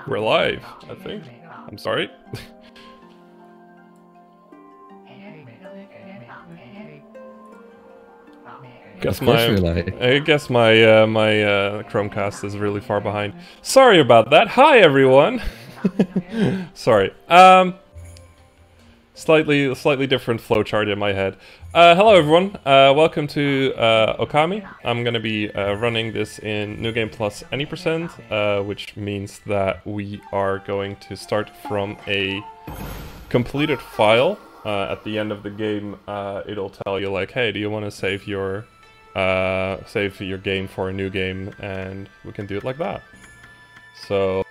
We're live, I think. I'm sorry. I guess my Chromecast is really far behind. Sorry about that. Hi everyone. Sorry. Slightly different flowchart in my head. Hello everyone. Welcome to Ōkami. I'm gonna be running this in New Game Plus any percent, which means that we are going to start from a completed file. At the end of the game, it'll tell you like, hey, do you want to save your game for a new game, and we can do it like that. So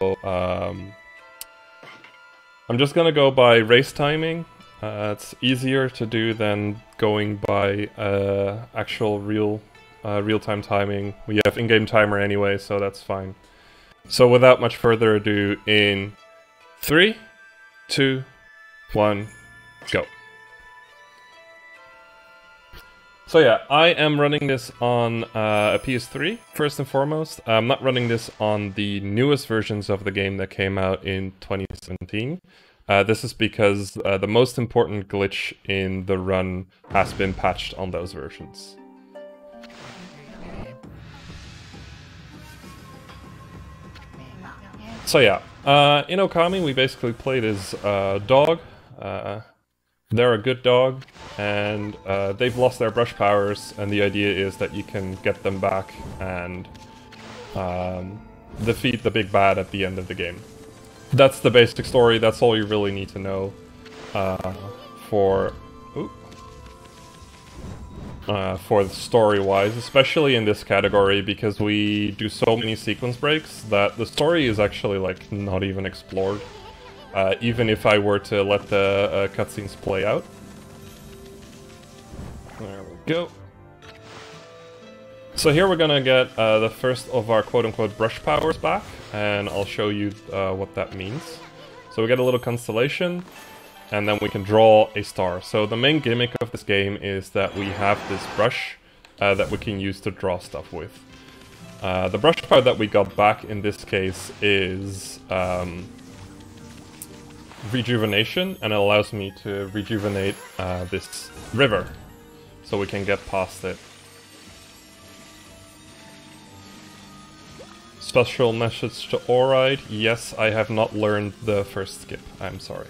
I'm just gonna go by race timing. It's easier to do than going by actual real-time timing. We have in-game timer anyway, so that's fine. So without much further ado, in 3, 2, 1, go. So yeah, I am running this on a PS3, first and foremost. I'm not running this on the newest versions of the game that came out in 2017. This is because the most important glitch in the run has been patched on those versions. So yeah, in Ōkami we basically played as dog. They're a good dog, and they've lost their brush powers, and the idea is that you can get them back and defeat the big bad at the end of the game. That's the basic story, that's all you really need to know for story-wise, especially in this category, because we do so many sequence breaks that the story is actually like not even explored. Even if I were to let the cutscenes play out. There we go. So here we're gonna get the first of our quote-unquote brush powers back, and I'll show you what that means. So we get a little constellation, and then we can draw a star. So the main gimmick of this game is that we have this brush that we can use to draw stuff with. The brush power that we got back in this case is rejuvenation, and it allows me to rejuvenate this river so we can get past it. Special message to Oride: yes, I have not learned the first skip, I'm sorry.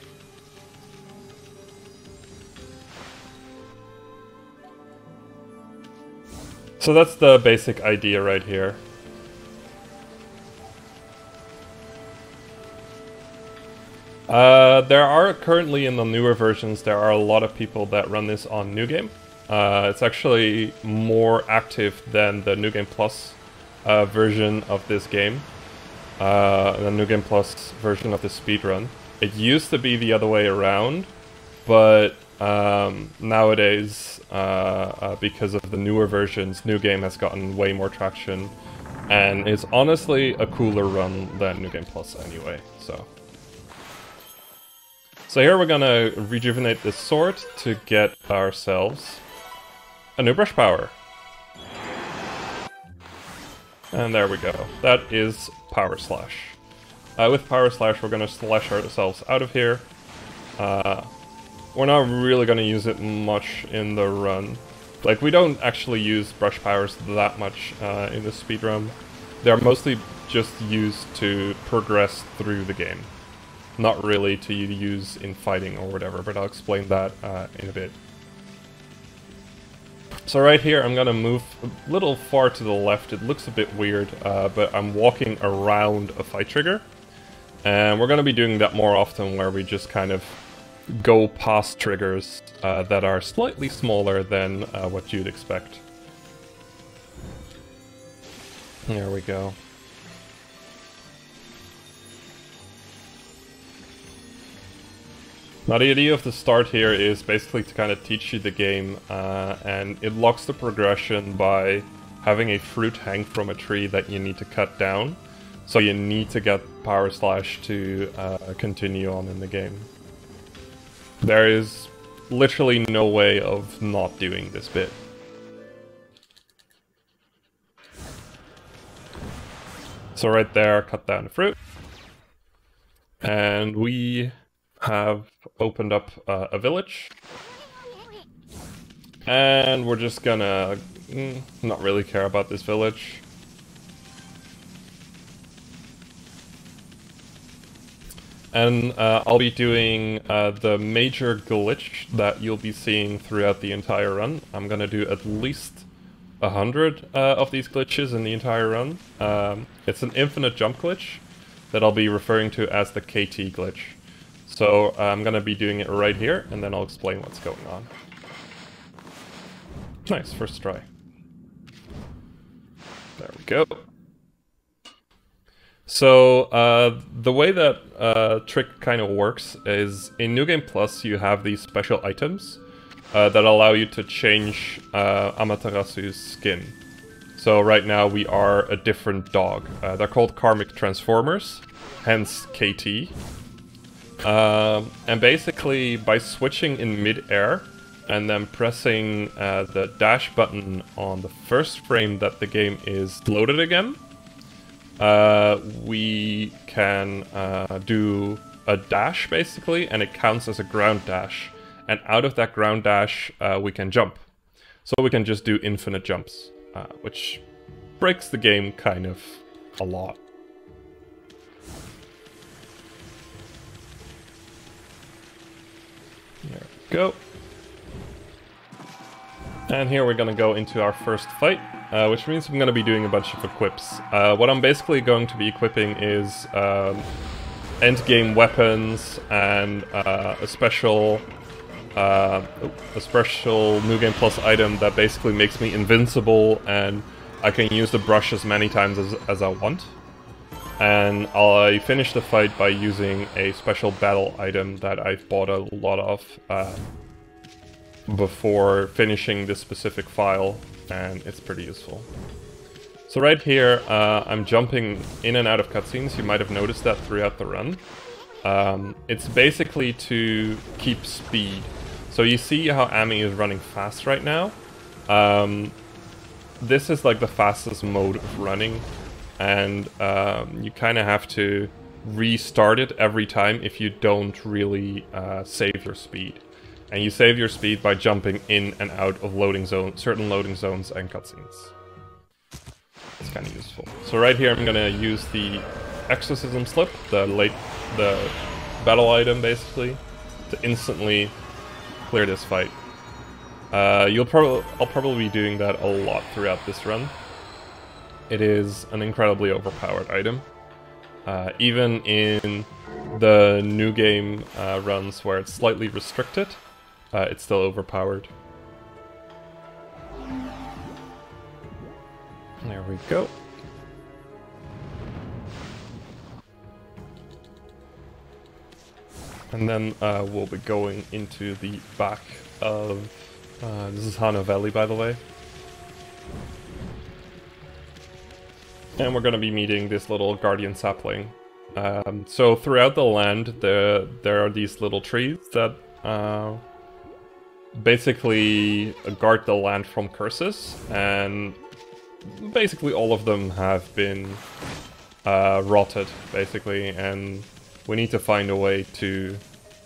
So that's the basic idea right here. There are currently, in the newer versions, there are a lot of people that run this on New Game. It's actually more active than the New Game Plus version of this game. The New Game Plus version of the speedrun. It used to be the other way around, but nowadays, because of the newer versions, New Game has gotten way more traction, and it's honestly a cooler run than New Game Plus anyway, so... So here we're gonna rejuvenate this sword to get ourselves a new brush power. And there we go. That is Power Slash. With Power Slash we're gonna slash ourselves out of here. We're not really gonna use it much in the run. Like, we don't actually use brush powers that much in the speedrun. They're mostly just used to progress through the game. Not really to use in fighting or whatever, but I'll explain that in a bit. So right here I'm gonna move a little far to the left. It looks a bit weird, but I'm walking around a fight trigger. And we're gonna be doing that more often, where we just kind of go past triggers that are slightly smaller than what you'd expect. There we go. Now the idea of the start here is basically to kind of teach you the game, and it locks the progression by having a fruit hang from a tree that you need to cut down. So you need to get Power Slash to continue on in the game. There is literally no way of not doing this bit. So right there, cut down the fruit. And we have opened up a village. And we're just gonna not really care about this village. And I'll be doing the major glitch that you'll be seeing throughout the entire run. I'm gonna do at least 100 of these glitches in the entire run. It's an infinite jump glitch that I'll be referring to as the KT glitch. So I'm gonna be doing it right here, and then I'll explain what's going on. Nice, first try. There we go. So the way that trick kind of works is in New Game Plus you have these special items that allow you to change Amaterasu's skin. So right now we are a different dog. They're called Karmic Transformers, hence KT. And basically by switching in mid-air and then pressing the dash button on the first frame that the game is loaded again, we can do a dash basically, and it counts as a ground dash. And out of that ground dash, we can jump. So we can just do infinite jumps, which breaks the game kind of a lot. There we go. And here we're gonna go into our first fight, which means I'm gonna be doing a bunch of equips. What I'm basically going to be equipping is endgame weapons and a special New Game Plus item that basically makes me invincible, and I can use the brush as many times as I want. And I finish the fight by using a special battle item that I've bought a lot of before finishing this specific file, and it's pretty useful. So right here, I'm jumping in and out of cutscenes. You might have noticed that throughout the run. It's basically to keep speed. So you see how Amy is running fast right now? This is like the fastest mode of running, and you kind of have to restart it every time if you don't really save your speed. And you save your speed by jumping in and out of loading zones, certain loading zones and cutscenes. It's kind of useful. So right here I'm gonna use the Exorcism Slip, the battle item basically, to instantly clear this fight. I'll probably be doing that a lot throughout this run. It is an incredibly overpowered item. Even in the new game runs where it's slightly restricted, it's still overpowered. There we go. And then we'll be going into the back of... this is Hana Valley, by the way. And we're going to be meeting this little guardian sapling. So throughout the land, there are these little trees that basically guard the land from curses, and basically all of them have been rotted, basically, and we need to find a way to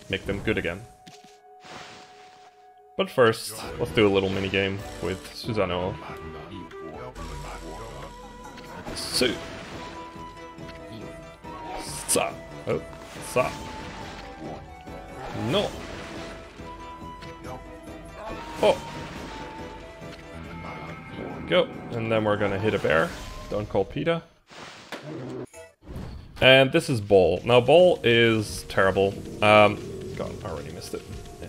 make them good again. But first, let's do a little minigame with Susanoo. Su. Sa. Oh. Sa. No. Oh. There we go. And then we're gonna hit a bear. Don't call PETA. And this is Ball. Now Ball is terrible. God, I already missed it. Yeah.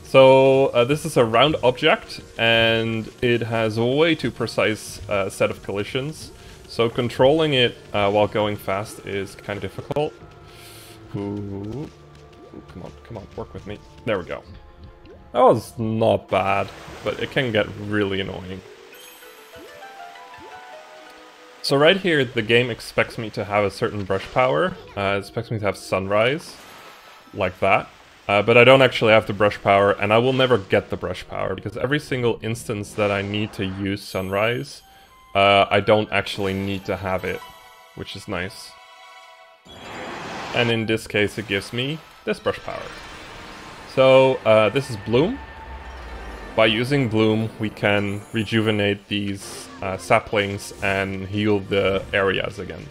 So this is a round object, and it has a way too precise set of collisions. So controlling it while going fast is kind of difficult. Ooh, come on, work with me. There we go. That was not bad, but it can get really annoying. So right here, the game expects me to have a certain brush power. It expects me to have Sunrise, like that. But I don't actually have the brush power, and I will never get the brush power, because every single instance that I need to use Sunrise, I don't actually need to have it, which is nice. and in this case it gives me this brush power. So this is Bloom. By using Bloom we can rejuvenate these saplings and heal the areas again.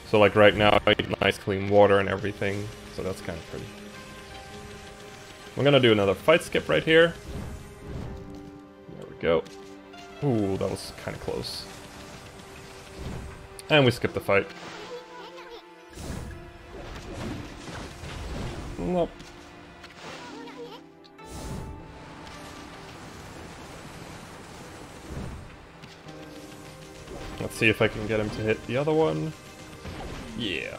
So like right now I get nice clean water and everything, so that's kind of pretty. I'm gonna do another fight skip right here. There we go. Ooh, that was kind of close. And we skip the fight. Nope. Let's see if I can get him to hit the other one. Yeah.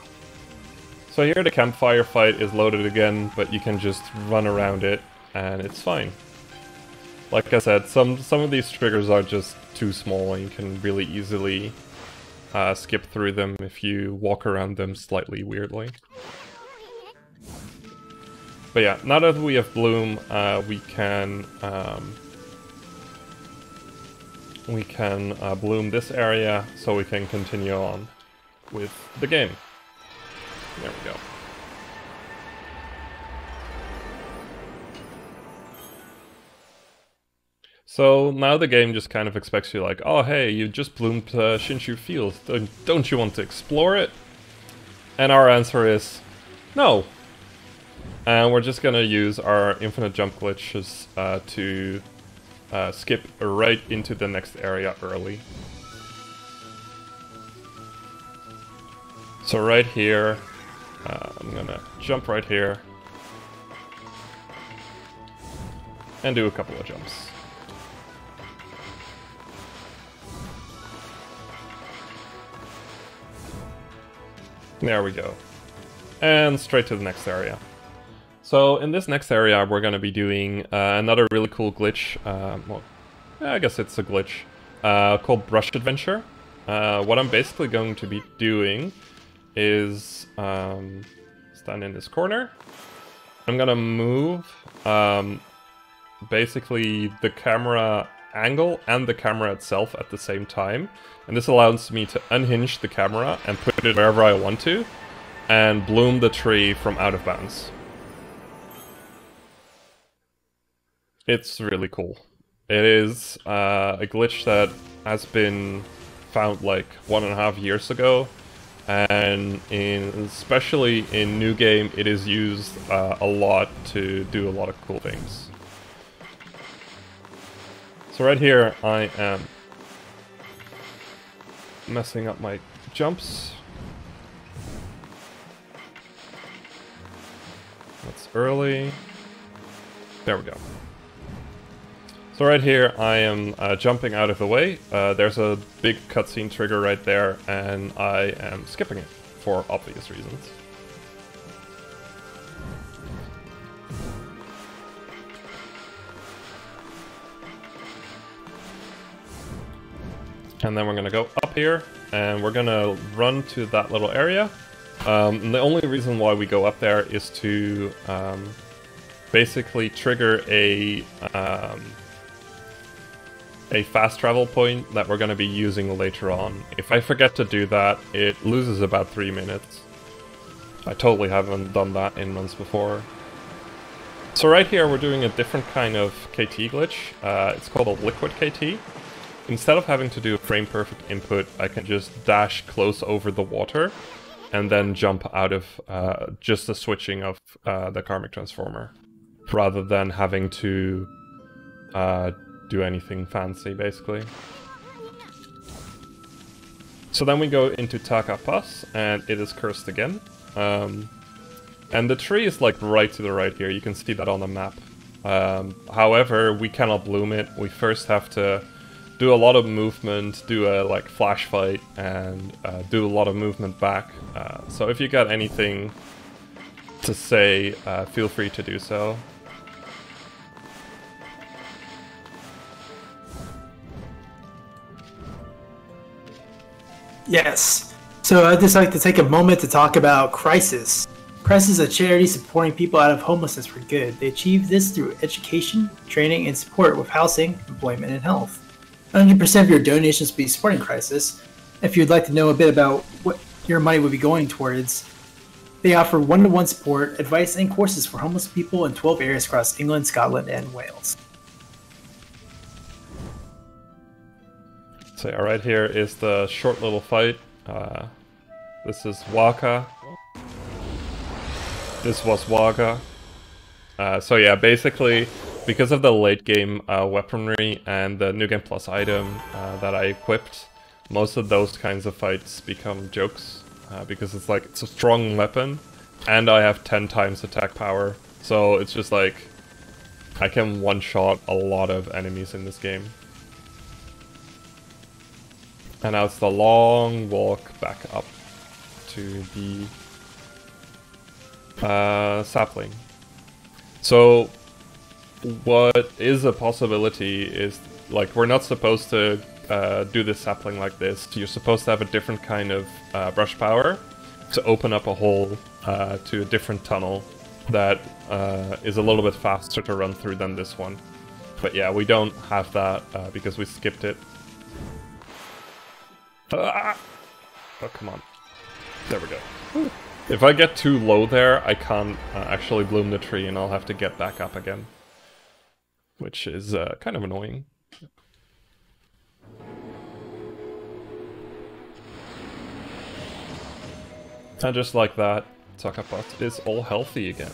So here the Campfire Fight is loaded again, but you can just run around it and it's fine. Like I said, some of these triggers are just too small and you can really easily skip through them if you walk around them slightly weirdly. But yeah, now that we have Bloom, we can bloom this area so we can continue on with the game. There we go. So now the game just kind of expects you like, oh hey, you just bloomed Shinshu Field, don't you want to explore it? And our answer is no. And we're just gonna use our infinite jump glitches to skip right into the next area early. So right here, I'm gonna jump right here and do a couple of jumps. There we go. And straight to the next area. So in this next area we're going to be doing another really cool glitch, well, I guess it's a glitch, called Brush Adventure. What I'm basically going to be doing is stand in this corner. I'm going to move basically the camera angle and the camera itself at the same time. And this allows me to unhinge the camera and put it wherever I want to, and bloom the tree from out of bounds. It's really cool. It is a glitch that has been found like 1.5 years ago, and especially in New Game it is used a lot to do a lot of cool things. So right here I am messing up my jumps. That's early. There we go. So right here I am jumping out of the way. There's a big cutscene trigger right there and I am skipping it for obvious reasons. And then we're gonna go up here, and we're gonna run to that little area. And the only reason why we go up there is to basically trigger a fast travel point that we're gonna be using later on. If I forget to do that, it loses about 3 minutes. I totally haven't done that in months before. So right here we're doing a different kind of KT glitch. It's called a liquid KT. Instead of having to do a frame-perfect input, I can just dash close over the water and then jump out of just the switching of the Karmic Transformer, rather than having to do anything fancy, basically. So then we go into Taka Pass, and it is cursed again. And the tree is like right to the right here, you can see that on the map. However, we cannot bloom it. We first have to do a lot of movement, do a like flash fight, and do a lot of movement back. So if you got anything to say, feel free to do so. Yes. So I'd just like to take a moment to talk about Crisis. Crisis is a charity supporting people out of homelessness for good. They achieve this through education, training, and support with housing, employment, and health. 100% of your donations will be supporting Crisis. If you'd like to know a bit about what your money would be going towards, They offer one-to-one support, advice, and courses for homeless people in 12 areas across England, Scotland, and Wales. So yeah, right here is the short little fight. This is Waka. This was Waka. So yeah, basically, because of the late game weaponry and the New Game Plus item that I equipped, most of those kinds of fights become jokes. Because it's like, it's a strong weapon, and I have 10 times attack power. So it's just like, I can one-shot a lot of enemies in this game. And now it's the long walk back up to the sapling. So what is a possibility is, like, we're not supposed to do this sapling like this. You're supposed to have a different kind of brush power to open up a hole to a different tunnel that is a little bit faster to run through than this one. But yeah, we don't have that because we skipped it. Ah! Oh, come on. There we go. Woo. If I get too low there, I can't actually bloom the tree and I'll have to get back up again. Which is kind of annoying. And just like that, Takapot is all healthy again.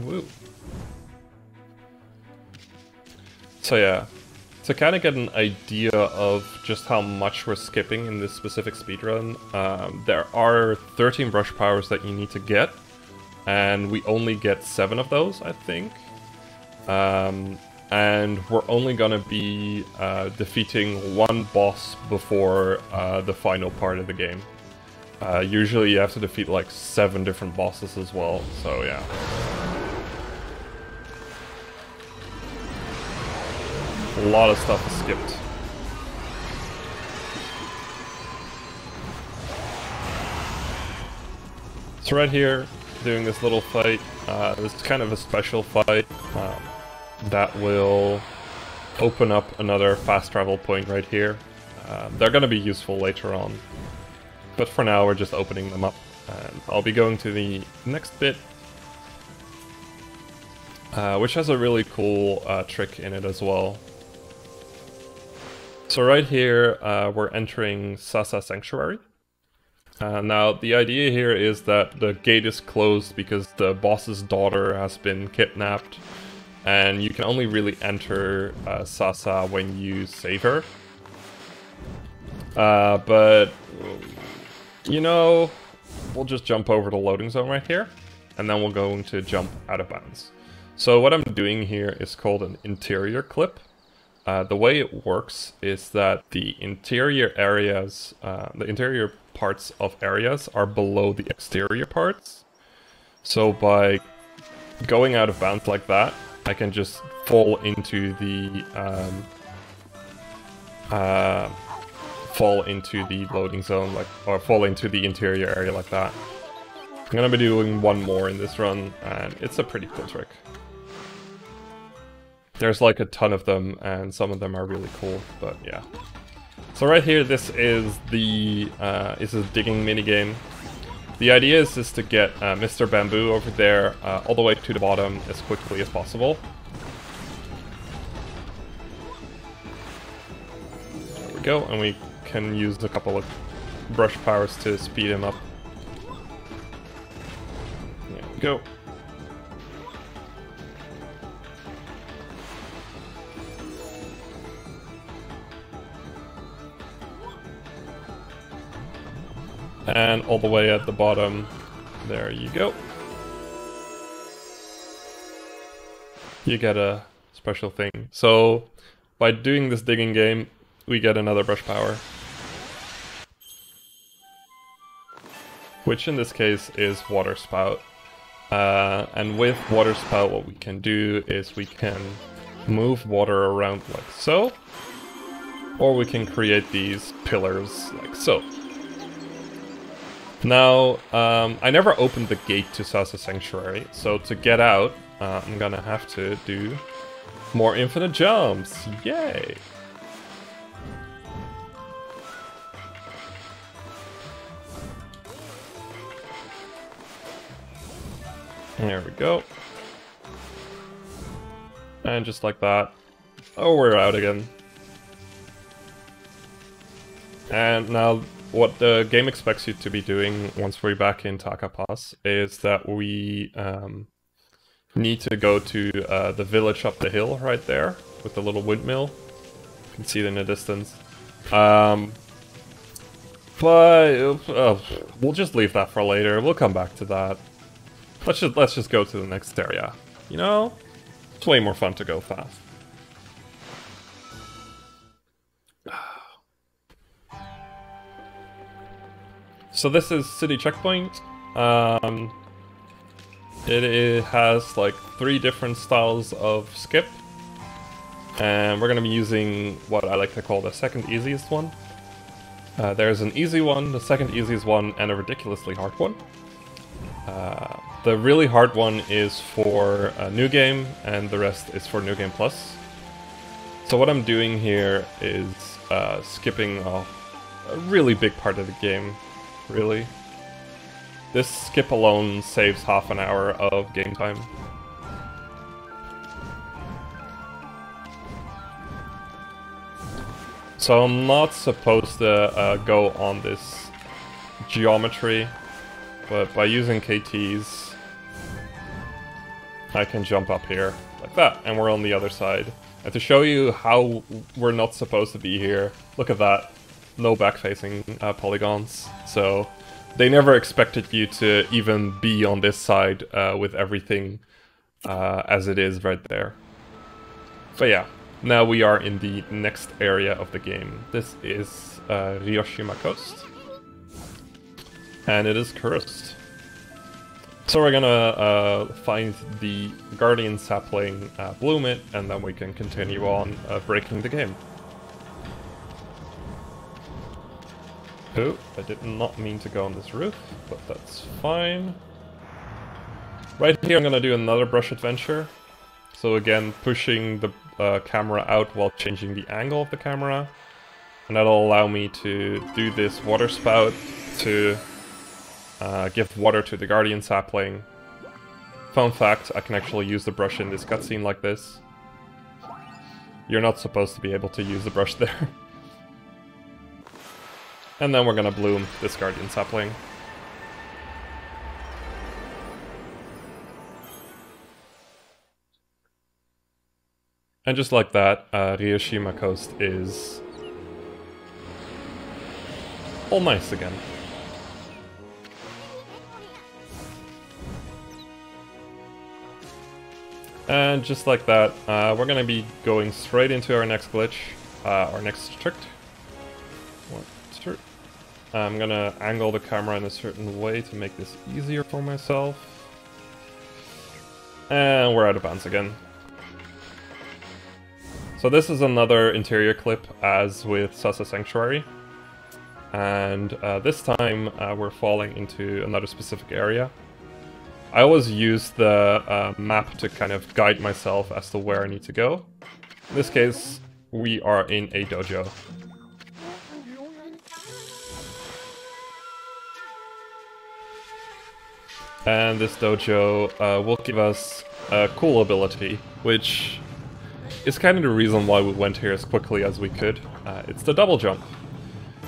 Woo. So yeah, to kind of get an idea of just how much we're skipping in this specific speedrun, there are 13 brush powers that you need to get, and we only get 7 of those, I think. And we're only gonna be defeating one boss before the final part of the game. Usually you have to defeat like 7 different bosses as well, so yeah. A lot of stuff is skipped. So right here, doing this little fight, this is kind of a special fight that will open up another fast travel point right here. They're going to be useful later on. But for now, we're just opening them up. And I'll be going to the next bit, which has a really cool trick in it as well. So right here, we're entering Sasa Sanctuary. Now, the idea here is that the gate is closed because the boss's daughter has been kidnapped, and you can only really enter Sasa when you save her. But, you know, we'll just jump over the loading zone right here, and then we're going to jump out of bounds. So what I'm doing here is called an interior clip. The way it works is that the interior areas, the interior parts of areas are below the exterior parts. So by going out of bounds like that, I can just fall into the loading zone, like, or fall into the interior area like that. I'm gonna be doing one more in this run, and it's a pretty cool trick. There's like a ton of them, and some of them are really cool, but yeah. So right here, this is the digging minigame. The idea is just to get Mr. Bamboo over there all the way to the bottom as quickly as possible. There we go, and we can use a couple of brush powers to speed him up. There we go. And all the way at the bottom, there you go. You get a special thing. So, by doing this digging game, we get another brush power. Which in this case is Water Spout. And with Water Spout, what we can do is we can move water around like so. Or we can create these pillars like so. Now, I never opened the gate to Sasa Sanctuary, so to get out, I'm gonna have to do more infinite jumps. Yay! There we go. And just like that. Oh, we're out again. And now what the game expects you to be doing once we're back in Taka Pass is that we need to go to the village up the hill right there with the little windmill. You can see it in the distance. But we'll just leave that for later. We'll come back to that. Let's just go to the next area. You know, it's way more fun to go fast. So this is City Checkpoint. It has like 3 different styles of skip. And we're going to be using what I like to call the second easiest one. There's an easy one, the second easiest one, and a ridiculously hard one. The really hard one is for New Game, and the rest is for New Game Plus. So what I'm doing here is skipping a really big part of the game, really. This skip alone saves half an hour of game time. So I'm not supposed to go on this geometry, but by using KTs, I can jump up here like that, and we're on the other side. And to show you how we're not supposed to be here, look at that. No back-facing polygons. So they never expected you to even be on this side with everything as it is right there. But yeah. Now we are in the next area of the game. This is Hiroshima Coast. And it is cursed. So we're gonna find the Guardian Sapling, bloom it, and then we can continue on breaking the game. Oh, I did not mean to go on this roof, but that's fine. Right here I'm gonna do another brush adventure. So again, pushing the camera out while changing the angle of the camera. And that'll allow me to do this water spout to give water to the Guardian Sapling. Fun fact, I can actually use the brush in this cutscene like this. You're not supposed to be able to use the brush there. And then we're gonna bloom this Guardian Sapling. And just like that, Hiroshima Coast is all nice again. And just like that, we're gonna be going straight into our next glitch, our next trick. I'm gonna angle the camera in a certain way to make this easier for myself. And we're out of bounds again. So this is another interior clip, as with Sasa Sanctuary. And this time we're falling into another specific area. I always use the map to kind of guide myself as to where I need to go. In this case, we are in a dojo. And this dojo will give us a cool ability, which is kind of the reason why we went here as quickly as we could. It's the double jump.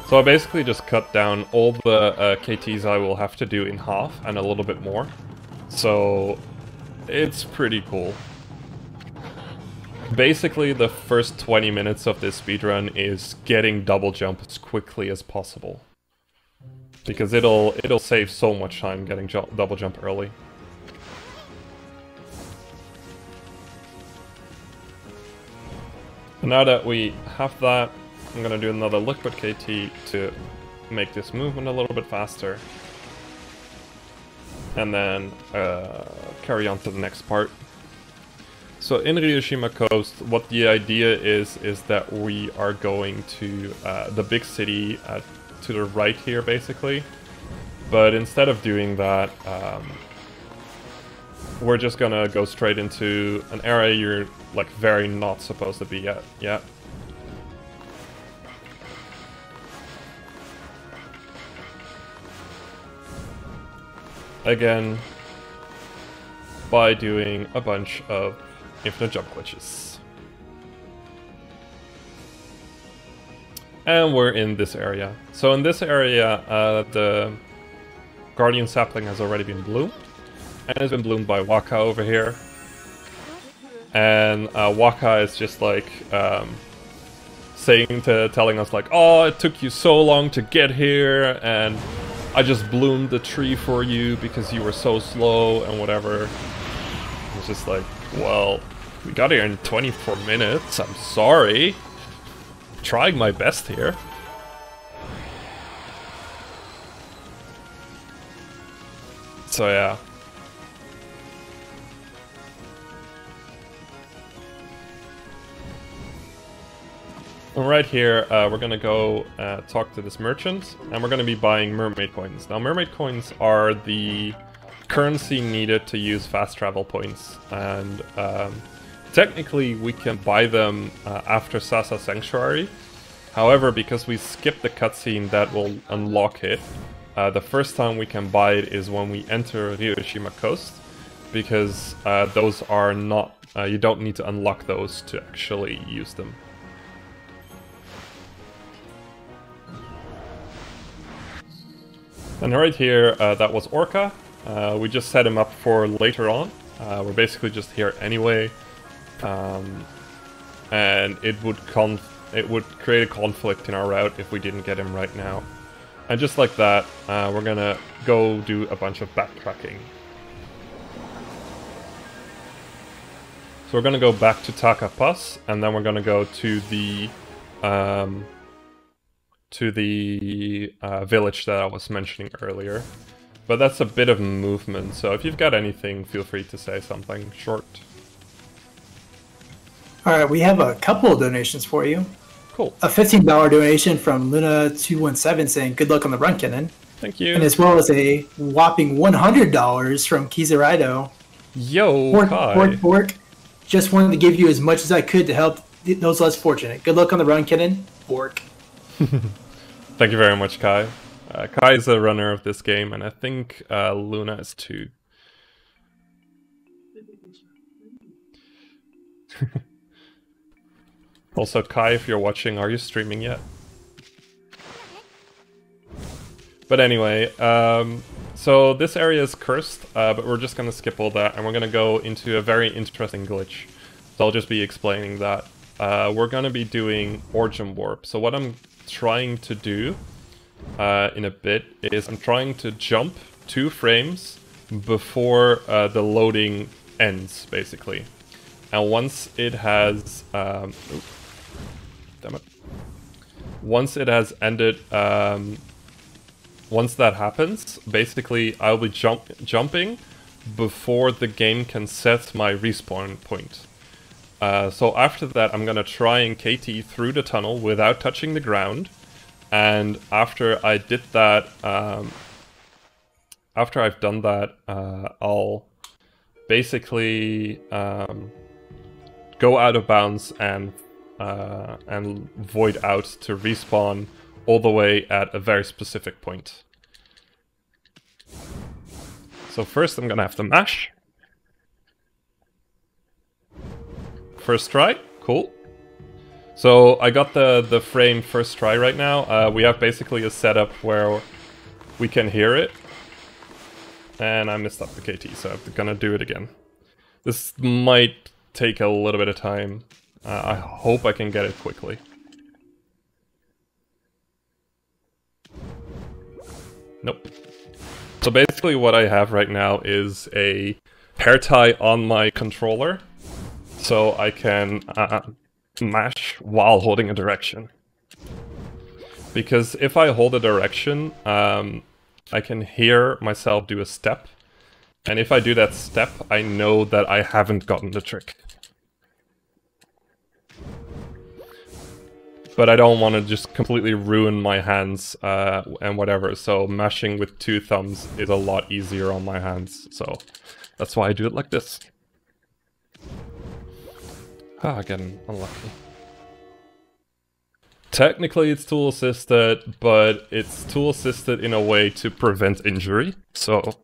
So I basically just cut down all the KTs I will have to do in half and a little bit more. So it's pretty cool. Basically the first 20 minutes of this speedrun is getting double jump as quickly as possible. Because it'll save so much time getting double jump early. Now that we have that, I'm gonna do another liquid KT to make this movement a little bit faster. And then carry on to the next part. So in Hiroshima Coast, what the idea is that we are going to the big city to the right here, basically. But instead of doing that, we're just gonna go straight into an area you're like very not supposed to be at yet. Again, by doing a bunch of infinite jump glitches. And we're in this area. So in this area, the Guardian Sapling has already been bloomed. And it's been bloomed by Waka over here. And Waka is just like telling us like, oh, it took you so long to get here, and I just bloomed the tree for you because you were so slow and whatever. It's just like, well, we got here in 24 minutes, I'm sorry. Trying my best here. So yeah. And right here, we're gonna go talk to this merchant, and we're gonna be buying Mermaid coins. Now, Mermaid coins are the currency needed to use fast travel points, and technically we can buy them after Sasa Sanctuary. However, because we skipped the cutscene that will unlock it, the first time we can buy it is when we enter Hiroshima Coast, because those are not, you don't need to unlock those to actually use them. And right here, that was Orca. We just set him up for later on. We're basically just here anyway. And it would create a conflict in our route if we didn't get him right now. And just like that, we're gonna go do a bunch of backtracking. So we're gonna go back to Taka Pass, and then we're gonna go to the village that I was mentioning earlier. But that's a bit of movement, so if you've got anything, feel free to say something short. Alright, we have a couple of donations for you. Cool. A $15 donation from Luna217 saying, good luck on the run, Kinnin. Thank you. And as well as a whopping $100 from Kizaraido. Yo, Kai. Bork. Just wanted to give you as much as I could to help those less fortunate. Good luck on the run, Kinnin. Bork. Thank you very much, Kai. Kai is a runner of this game, and I think Luna is too. Also, Kai, if you're watching, are you streaming yet? But anyway, so this area is cursed, but we're just gonna skip all that, and we're gonna go into a very interesting glitch. So I'll just be explaining that. We're gonna be doing Origin Warp. So what I'm trying to do in a bit is I'm trying to jump 2 frames before the loading ends, basically. And once it has once it has ended, once that happens, basically I'll be jumping before the game can set my respawn point. So after that, I'm gonna try and KT through the tunnel without touching the ground. And after I did that, after I've done that, I'll basically go out of bounds and void out to respawn all the way at a very specific point. So first I'm gonna have to mash. First try, cool. So I got the frame first try right now. We have basically a setup where we can hear it. And I messed up the KT, so I'm gonna do it again. This might take a little bit of time. I hope I can get it quickly. Nope. So basically what I have right now is a hair tie on my controller. So I can mash while holding a direction. Because if I hold a direction, I can hear myself do a step. And if I do that step, I know that I haven't gotten the trick. But I don't want to just completely ruin my hands and whatever, so mashing with 2 thumbs is a lot easier on my hands, so that's why I do it like this. Ah, again, unlucky. Technically it's tool assisted, but it's tool assisted in a way to prevent injury, so...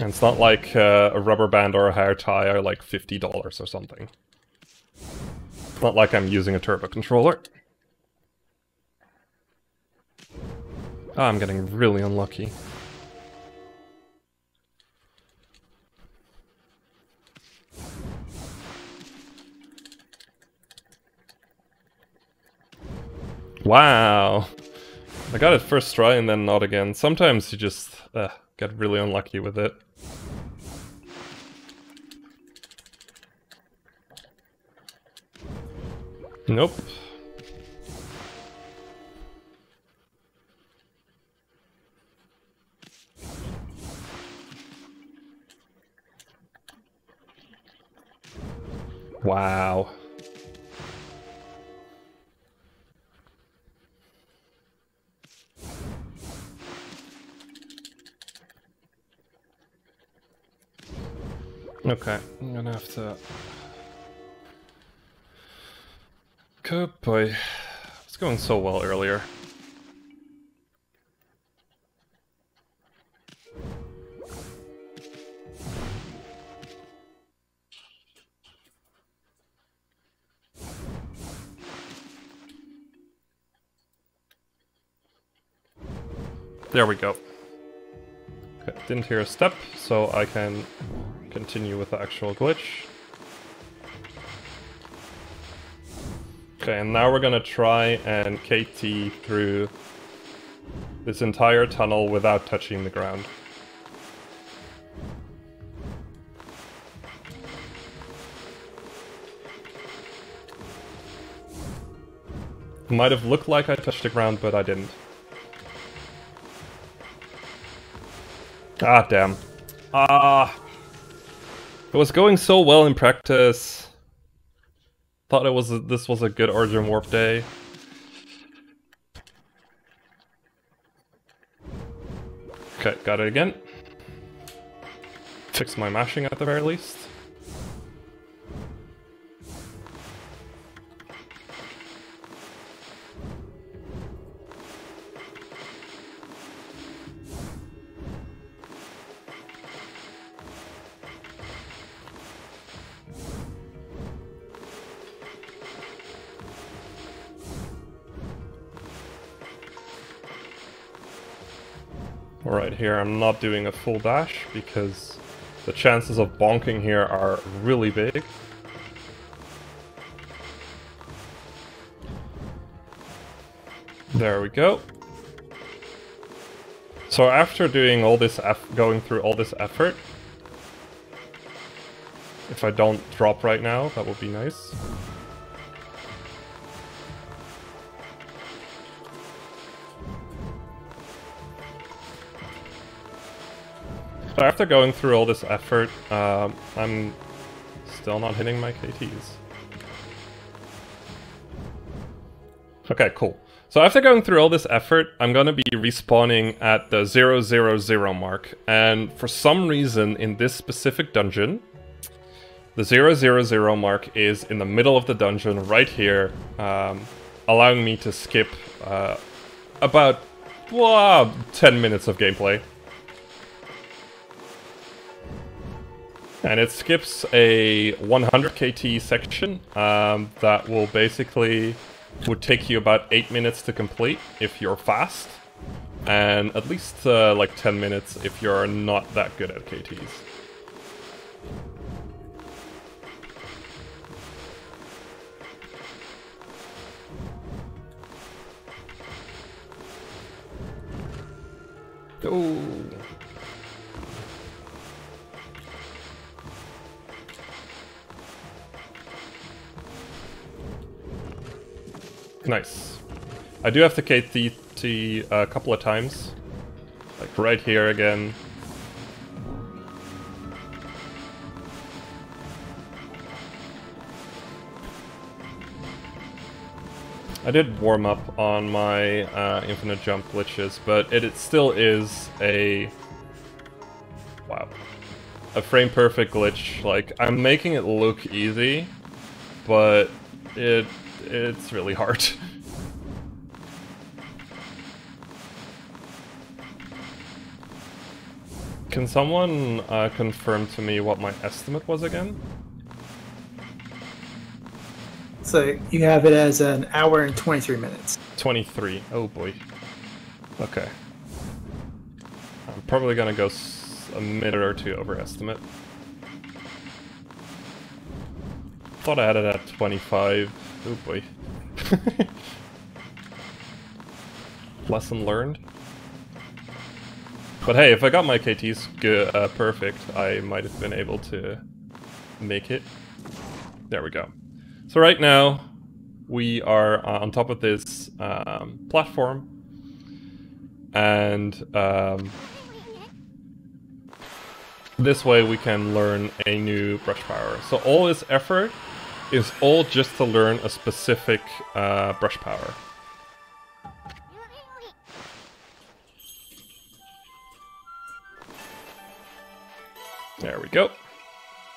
And it's not like a rubber band or a hair tie are like $50 or something. It's not like I'm using a turbo controller. Ah, I'm getting really unlucky. Wow! I got it first try and then not again. Sometimes you just get really unlucky with it. Nope. Wow. Okay, I'm gonna have to... Good boy. It was going so well earlier. There we go. Okay, didn't hear a step, so I can continue with the actual glitch. Okay, and now we're gonna try and KT through this entire tunnel without touching the ground. Might have looked like I touched the ground, but I didn't. Ah, damn. Ah! It was going so well in practice. Thought this was a good Origin Warp day. Okay, got it again. Fix my mashing at the very least. Alright, here I'm not doing a full dash because the chances of bonking here are really big. There we go. So after doing all this, going through all this effort, if I don't drop right now, that would be nice. So after going through all this effort, I'm still not hitting my KTs. Okay, cool. So after going through all this effort, I'm gonna be respawning at the 000 mark. And for some reason, in this specific dungeon, the 000 mark is in the middle of the dungeon, right here, allowing me to skip about 10 minutes of gameplay. And it skips a 100 KT section that will basically would take you about 8 minutes to complete if you're fast, and at least like 10 minutes if you're not that good at KTs. Oh. Nice. I do have to KT a couple of times. Like right here again. I did warm up on my infinite jump glitches, but it still is a... wow. A frame perfect glitch. Like, I'm making it look easy, but it's really hard. Can someone confirm to me what my estimate was again? So you have it as an hour and 23 minutes. 23. Oh boy. Okay. I'm probably gonna go a minute or two over estimate. Thought I had it at 25. Oh boy. Lesson learned. But hey, if I got my KTs perfect, I might have been able to make it. There we go. So right now, we are on top of this platform, and this way we can learn a new brush power. So all this effort is all just to learn a specific brush power. There we go.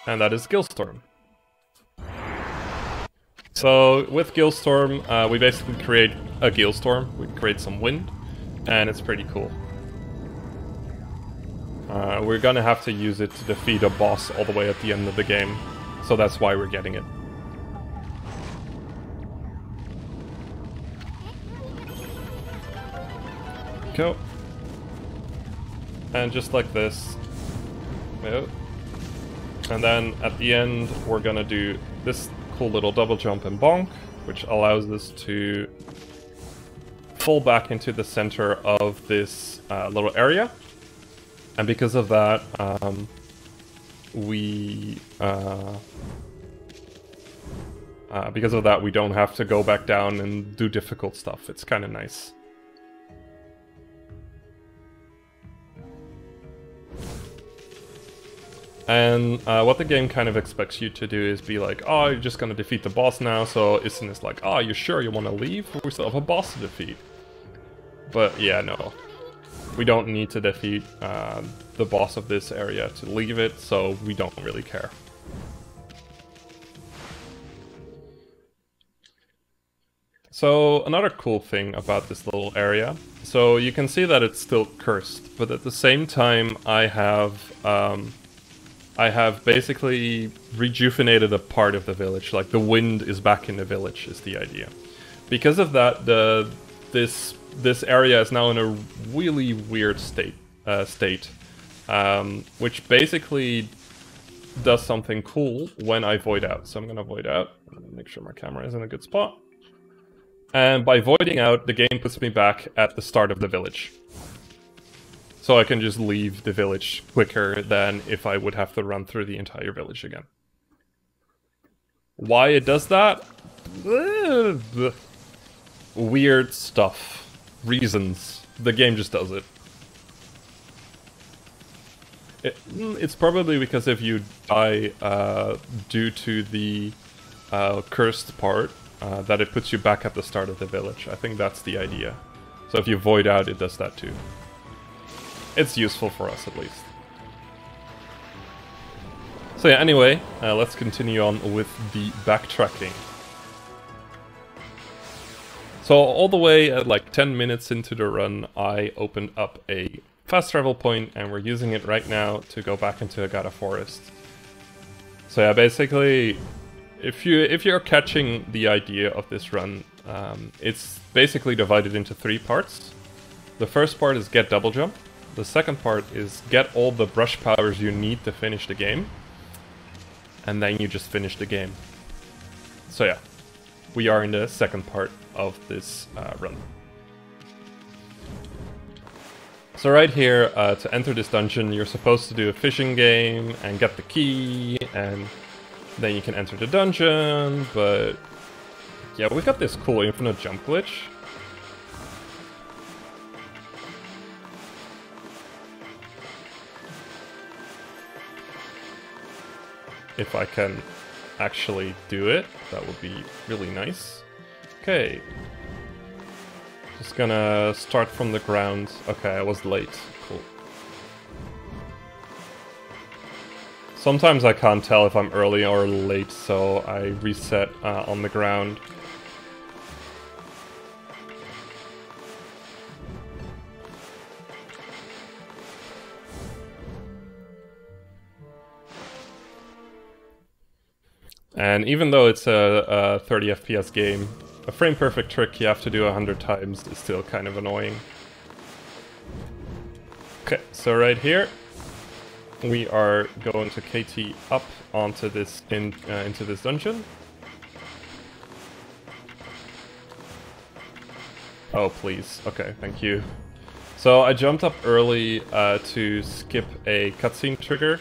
And that is Gillstorm. So with Gillstorm, we basically create a Gillstorm. We create some wind, and it's pretty cool. We're gonna have to use it to defeat a boss all the way at the end of the game, so that's why we're getting it. Go. And just like this. Yep. And then at the end, we're gonna do this cool little double jump and bonk, which allows us to fall back into the center of this little area. And because of that, we don't have to go back down and do difficult stuff. It's kind of nice. And what the game kind of expects you to do is be like, oh, you're just gonna defeat the boss now, so Isn't is like, oh, you sure you want to leave? We still have a boss to defeat. But yeah, no. We don't need to defeat the boss of this area to leave it, so we don't really care. So another cool thing about this little area, so you can see that it's still cursed, but at the same time I have basically rejuvenated a part of the village, like the wind is back in the village is the idea. Because of that, this area is now in a really weird state, which basically does something cool when I void out. So I'm gonna void out, make sure my camera is in a good spot. And by voiding out, the game puts me back at the start of the village. So I can just leave the village quicker than if I would have to run through the entire village again. Why it does that? Weird stuff. Reasons. The game just does it. It's probably because if you die due to the cursed part, that it puts you back at the start of the village. I think that's the idea. So if you void out, it does that too. It's useful for us, at least. So yeah, anyway, let's continue on with the backtracking. So all the way at like 10 minutes into the run, I opened up a fast travel point, and we're using it right now to go back into Agata Forest. So yeah, basically, if you're catching the idea of this run, it's basically divided into 3 parts. The first part is get double jump. The second part is get all the brush powers you need to finish the game. And then you just finish the game. So yeah, we are in the second part of this run. So right here, to enter this dungeon, you're supposed to do a fishing game and get the key, and then you can enter the dungeon, but yeah, we got this cool infinite jump glitch. If I can actually do it, that would be really nice. Okay. Just gonna start from the ground. Okay, I was late. Cool. Sometimes I can't tell if I'm early or late, so I reset on the ground. And even though it's a 30 FPS game, a frame perfect trick you have to do 100 times is still kind of annoying. Okay, so right here we are going to KT up onto this into this dungeon. Oh please, okay, thank you. So I jumped up early to skip a cutscene trigger.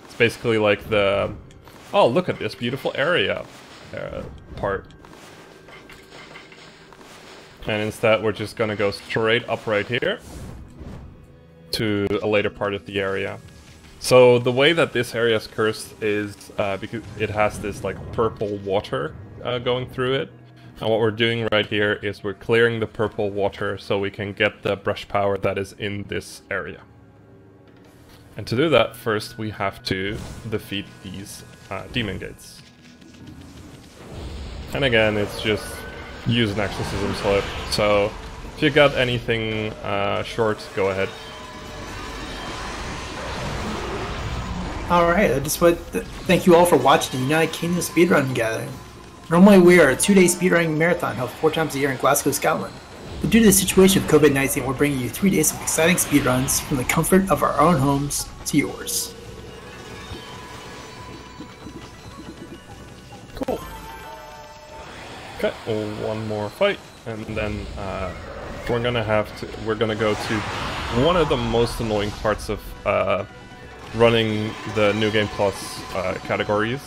It's basically like the oh look at this beautiful area part. And instead we're just gonna go straight up right here to a later part of the area. So the way that this area is cursed is because it has this like purple water going through it. And what we're doing right here is we're clearing the purple water so we can get the brush power that is in this area. And to do that, first we have to defeat these demon gates. And again, it's just use an exorcism slip. So if you got anything short, go ahead. Alright, I just want to thank you all for watching the United Kingdom Speedrun Gathering. Normally we are a 2-day speedrunning marathon held 4 times a year in Glasgow, Scotland. But due to the situation of COVID-19, we're bringing you 3 days of exciting speedruns from the comfort of our own homes to yours. Cool. Okay, one more fight, and then we're gonna go to one of the most annoying parts of running the New Game Plus categories,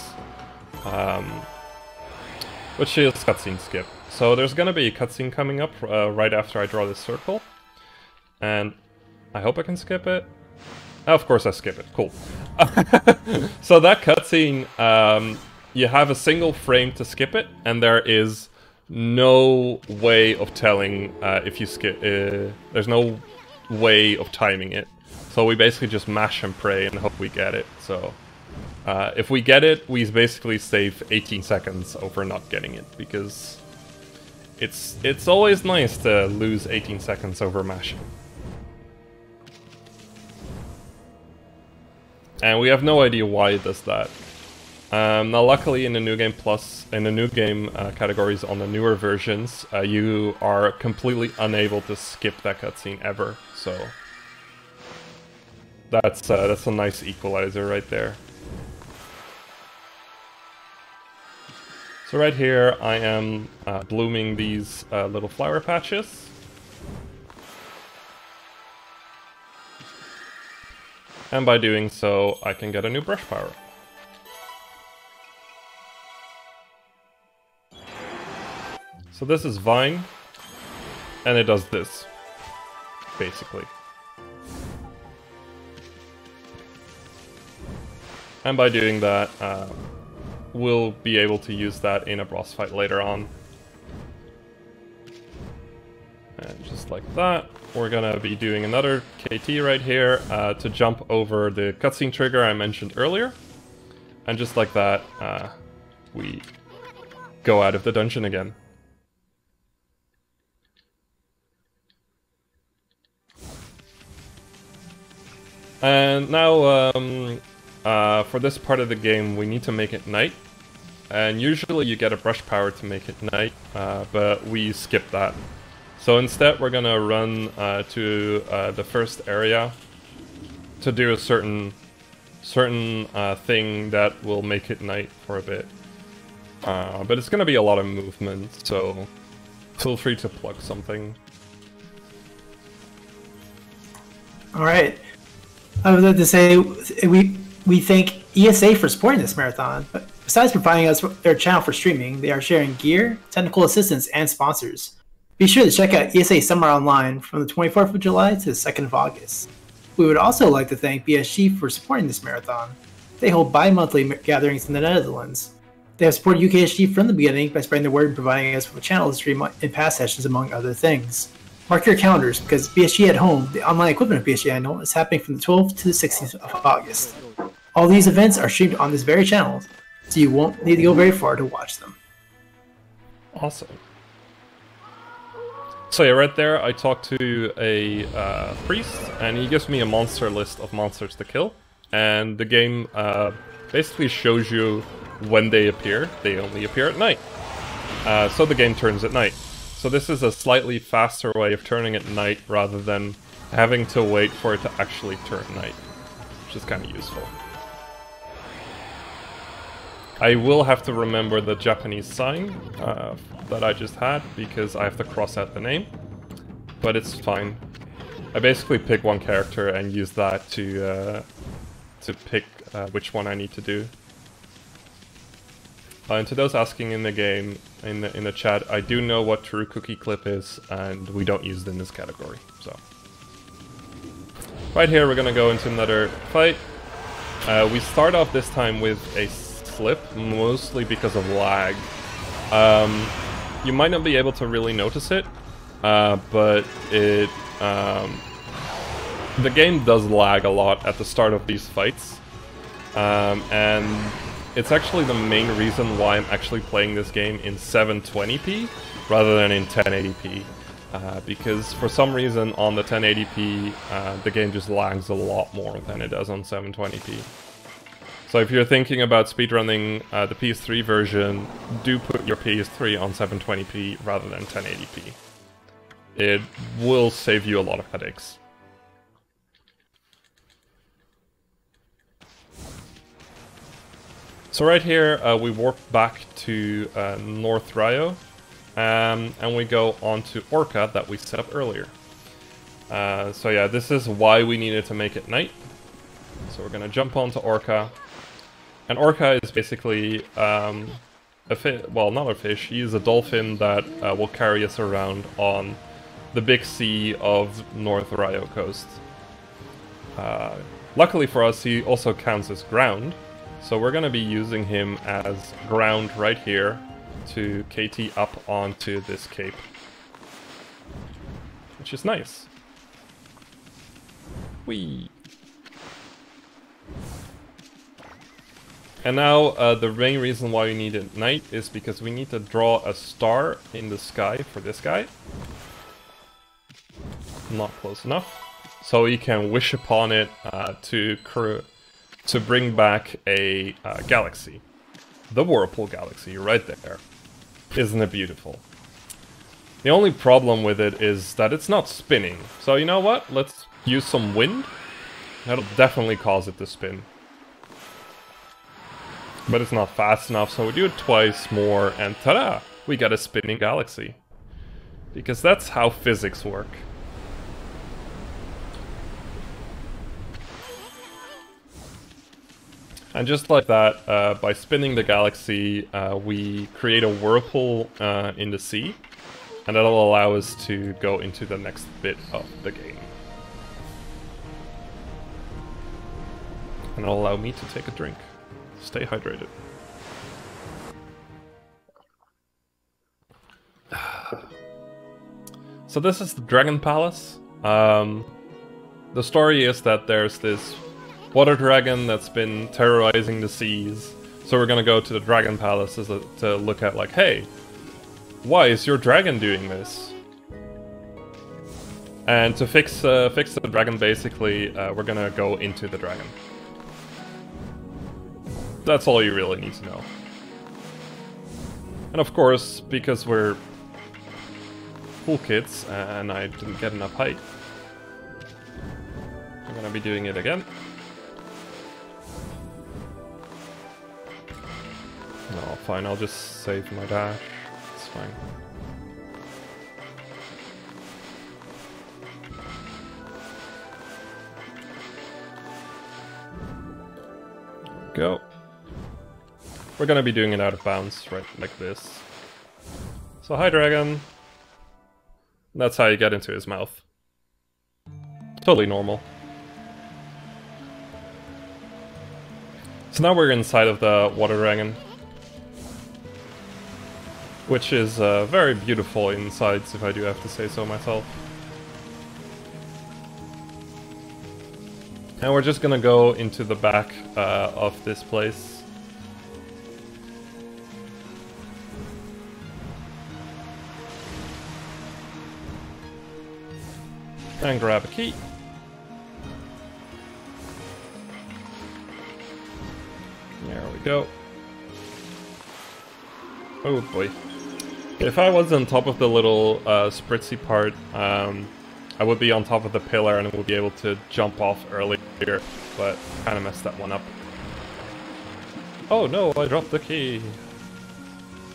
which is cutscene skip. So there's gonna be a cutscene coming up right after I draw this circle, and I hope I can skip it. Of course I skip it, cool. So that cutscene, you have a single frame to skip it, and there is no way of telling if you skip. There's no way of timing it. So we basically just mash and pray and hope we get it. So if we get it, we basically save 18 seconds over not getting it, because it's always nice to lose 18 seconds over mashing. And we have no idea why it does that. Now luckily in the New Game Plus, in the New Game categories on the newer versions, you are completely unable to skip that cutscene ever, so that's a nice equalizer right there. So right here I am blooming these little flower patches. And by doing so, I can get a new brush power. So this is Vine, and it does this, basically. And by doing that, we'll be able to use that in a boss fight later on. And just like that, we're gonna be doing another KT right here to jump over the cutscene trigger I mentioned earlier. And just like that, we go out of the dungeon again. And now, for this part of the game, we need to make it night. And usually you get a brush power to make it night, but we skip that. So instead we're gonna run to the first area to do a certain thing that will make it night for a bit. But it's gonna be a lot of movement, so feel free to plug something. Alright. I would like to say we thank ESA for supporting this marathon, but besides providing us their channel for streaming, they are sharing gear, technical assistance, and sponsors. Be sure to check out ESA Summer Online from the 24th of July to the 2nd of August. We would also like to thank BSG for supporting this marathon. They hold bi-monthly gatherings in the Netherlands. They have supported UKSG from the beginning by spreading the word and providing us with a channel to stream in past sessions, among other things. Mark your calendars, because BSG at Home, the online equivalent of BSG Annual, is happening from the 12th to the 16th of August. All these events are streamed on this very channel, so you won't need to go very far to watch them. Awesome. So yeah, right there I talked to a priest, and he gives me a monster list of monsters to kill. And the game basically shows you when they only appear at night. So the game turns at night. So this is a slightly faster way of turning at night rather than having to wait for it to actually turn night, which is kind of useful. I will have to remember the Japanese sign that I just had, because I have to cross out the name, but it's fine. I basically pick one character and use that to pick which one I need to do. And to those asking in the game, in the chat, I do know what true cookie clip is, and we don't use it in this category. So, right here we're gonna go into another fight. We start off this time with a slip, mostly because of lag. You might not be able to really notice it, but the game does lag a lot at the start of these fights, and it's actually the main reason why I'm actually playing this game in 720p rather than in 1080p, because for some reason on the 1080p the game just lags a lot more than it does on 720p. So if you're thinking about speedrunning the PS3 version, do put your PS3 on 720p rather than 1080p. It will save you a lot of headaches. So right here we warp back to North Rio, and we go on to Orca that we set up earlier. So yeah, this is why we needed to make it night. So we're gonna jump onto Orca. And Orca is basically well, not a fish, he is a dolphin that will carry us around on the big sea of North Rio Coast. Luckily for us, he also counts as ground, so we're going to be using him as ground right here to KT up onto this cape, which is nice. Whee! And now, the main reason why we need it at night is because we need to draw a star in the sky for this guy. Not close enough. So you can wish upon it to bring back a galaxy. The Whirlpool Galaxy, right there. Isn't it beautiful? The only problem with it is that it's not spinning. So you know what? Let's use some wind. That'll definitely cause it to spin. But it's not fast enough, so we do it twice more, and ta-da! We got a spinning galaxy. Because that's how physics work. And just like that, by spinning the galaxy, we create a whirlpool in the sea, and that'll allow us to go into the next bit of the game. And it'll allow me to take a drink. Stay hydrated. So this is the Dragon Palace. The story is that there's this water dragon that's been terrorizing the seas. So we're gonna go to the Dragon Palace to look at, like, hey, why is your dragon doing this? And to fix the dragon, basically, we're gonna go into the dragon. That's all you really need to know. And of course, because we're cool kids and I didn't get enough height, I'm gonna be doing it again. No, fine, I'll just save my dash. It's fine. There we go. We're gonna be doing it out of bounds, right, like this. So hi, dragon. That's how you get into his mouth. Totally normal. So now we're inside of the water dragon, which is very beautiful insides, if I do have to say so myself. And we're just gonna go into the back of this place. And grab a key. There we go. Oh boy. If I was on top of the little spritzy part, I would be on top of the pillar and would be able to jump off earlier, but kind of messed that one up. Oh no, I dropped the key.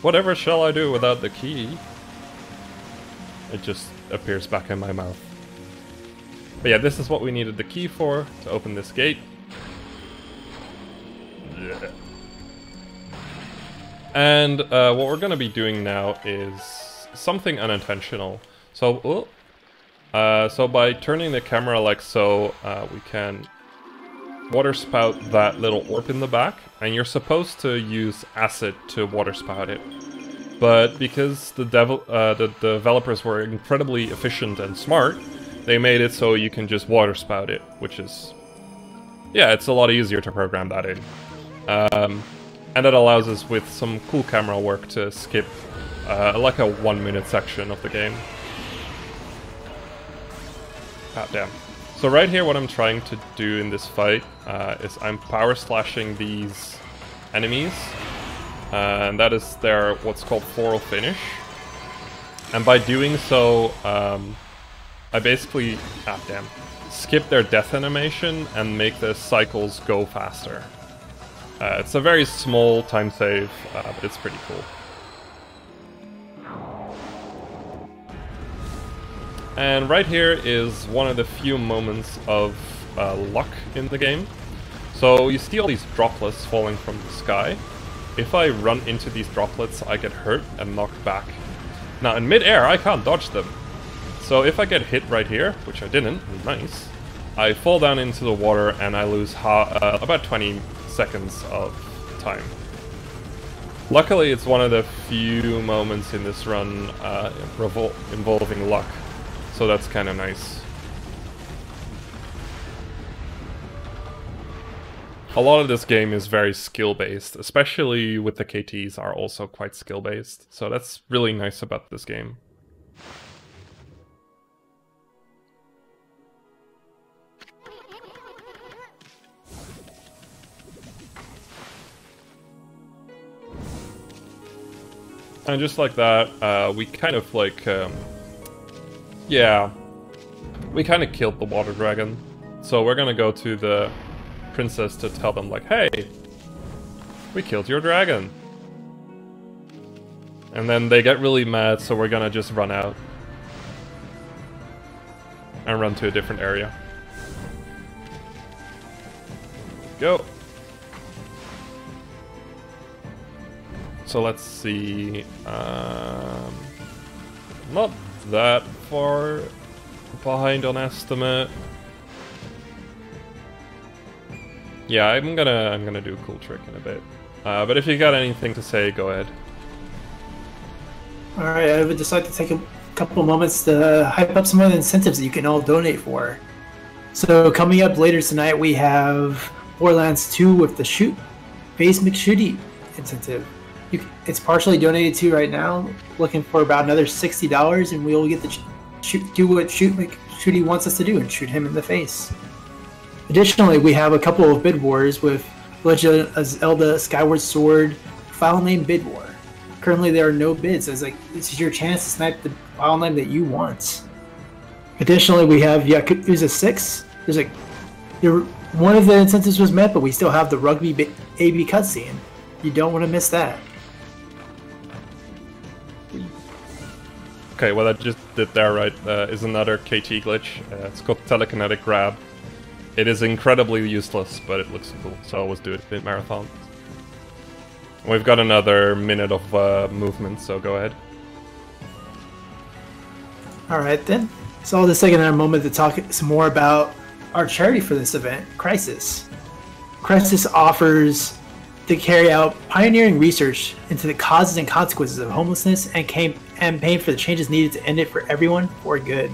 Whatever shall I do without the key? It just appears back in my mouth. But yeah, this is what we needed the key for, to open this gate. Yeah. And what we're going to be doing now is something unintentional. So, so by turning the camera like so, we can water spout that little orb in the back, and you're supposed to use acid to water spout it. But because the developers were incredibly efficient and smart, they made it so you can just water spout it, which is, yeah, it's a lot easier to program that in. And that allows us, with some cool camera work, to skip like a 1-minute section of the game. Ah, damn. So right here, what I'm trying to do in this fight is I'm power slashing these enemies, and that is their what's called floral finish. And by doing so, I basically, skip their death animation and make the cycles go faster. It's a very small time save, but it's pretty cool. And right here is one of the few moments of luck in the game. So you see all these droplets falling from the sky. If I run into these droplets, I get hurt and knocked back. Now in mid-air, I can't dodge them. So if I get hit right here, which I didn't, nice, I fall down into the water and I lose about 20 seconds of time. Luckily, it's one of the few moments in this run involving luck, so that's kind of nice. A lot of this game is very skill-based, especially with the KTs are also quite skill-based, so that's really nice about this game. And just like that, we kind of like, yeah, we kind of killed the water dragon. So we're gonna go to the princess to tell them like, hey, we killed your dragon. And then they get really mad, so we're gonna just run out. And run to a different area. Go. So let's see, not that far behind on estimate. Yeah, I'm gonna do a cool trick in a bit. But if you got anything to say, go ahead. Alright, I would just like to take a couple moments to hype up some of the incentives that you can all donate for. So coming up later tonight, we have Borderlands 2 with the Base McShooty incentive. It's partially donated to right now, looking for about another $60, and we'll get to do what Shooty wants us to do and shoot him in the face. Additionally, we have a couple of bid wars with Legend of Zelda Skyward Sword file name bid war. Currently, there are no bids. It's like this is your chance to snipe the file name that you want. Additionally, we have Yakuza 6. There's like one of the incentives was met, but we still have the rugby AB cutscene. You don't want to miss that. Okay, what I just did there, right, is another KT glitch. It's called Telekinetic Grab. It is incredibly useless, but it looks cool, so I always do it in marathon. We've got another minute of movement, so go ahead. Alright then. So I'll just take another moment to talk some more about our charity for this event, Crisis. Crisis offers to carry out pioneering research into the causes and consequences of homelessness and campaign for the changes needed to end it for everyone for good.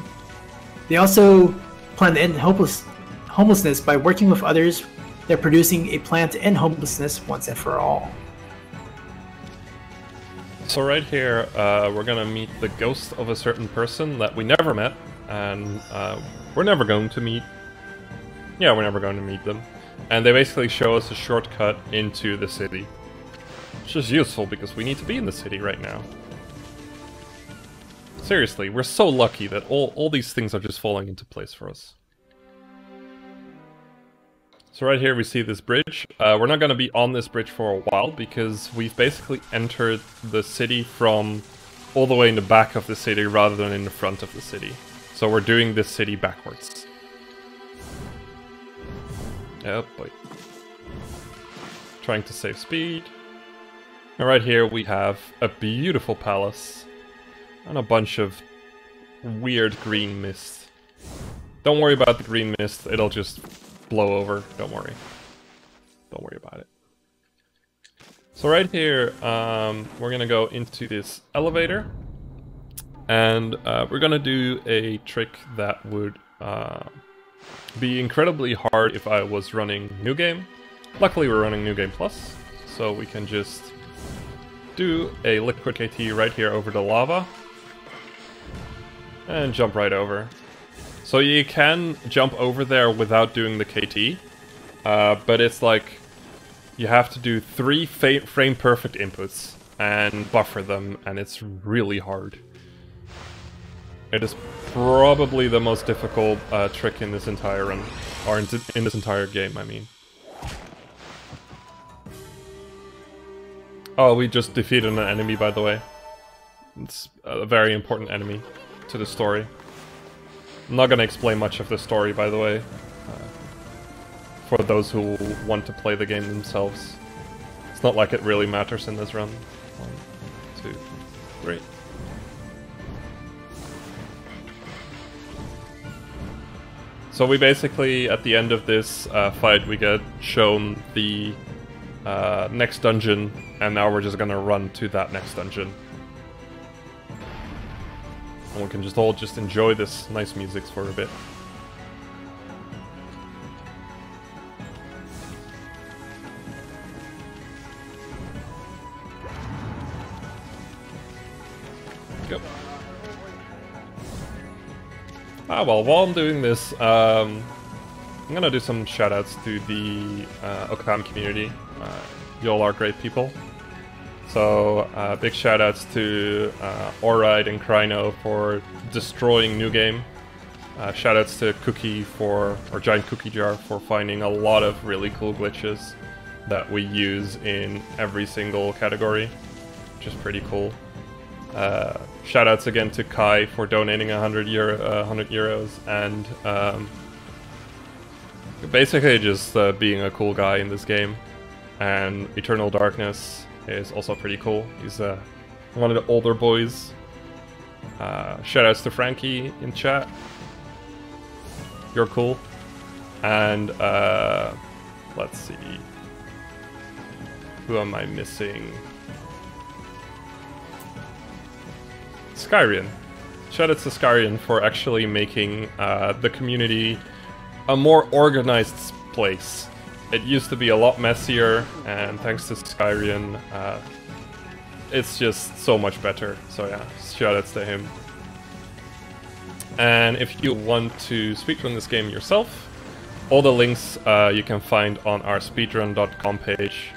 They also plan to end homelessness by working with others. They're producing a plan to end homelessness once and for all. So right here, we're gonna meet the ghost of a certain person that we never met, and we're never going to meet. Yeah, we're never going to meet them. And they basically show us a shortcut into the city. Which is useful because we need to be in the city right now. Seriously, we're so lucky that all these things are just falling into place for us. So right here we see this bridge. We're not going to be on this bridge for a while because we've basically entered the city from all the way in the back of the city rather than in the front of the city. So we're doing this city backwards. Oh boy. Trying to save speed. And right here we have a beautiful palace and a bunch of weird green mist. Don't worry about the green mist, it'll just blow over, don't worry. Don't worry about it. So right here, we're gonna go into this elevator. And we're gonna do a trick that would be incredibly hard if I was running New Game. Luckily we're running New Game Plus, so we can just do a liquid KT right here over the lava. And jump right over. So you can jump over there without doing the KT, but it's like you have to do 3 frame perfect inputs and buffer them, and it's really hard. It is probably the most difficult trick in this entire run, or in this entire game, I mean. Oh, we just defeated an enemy, by the way. It's a very important enemy to the story. I'm not gonna explain much of the story, by the way, for those who want to play the game themselves. It's not like it really matters in this run. 1, 2, 3. So we basically, at the end of this fight, we get shown the next dungeon, and now we're just gonna run to that next dungeon. And we can just all just enjoy this nice music for a bit. Go. Well, while I'm doing this, I'm gonna do some shoutouts to the Ōkami community. You all are great people. So, big shoutouts to Oride and Kryno for destroying New Game. Shoutouts to Cookie or Giant Cookie Jar for finding a lot of really cool glitches that we use in every single category, which is pretty cool. Shoutouts again to Kai for donating 100 euros, and basically just being a cool guy in this game. And Eternal Darkness is also pretty cool. He's one of the older boys. Shoutouts to Frankie in chat. You're cool. And let's see. Who am I missing? Skyrian. Shoutouts to Skyrian for actually making the community a more organized place. It used to be a lot messier, and thanks to Skyrian, it's just so much better. So yeah, shoutouts to him. And if you want to speedrun this game yourself, all the links you can find on our speedrun.com page.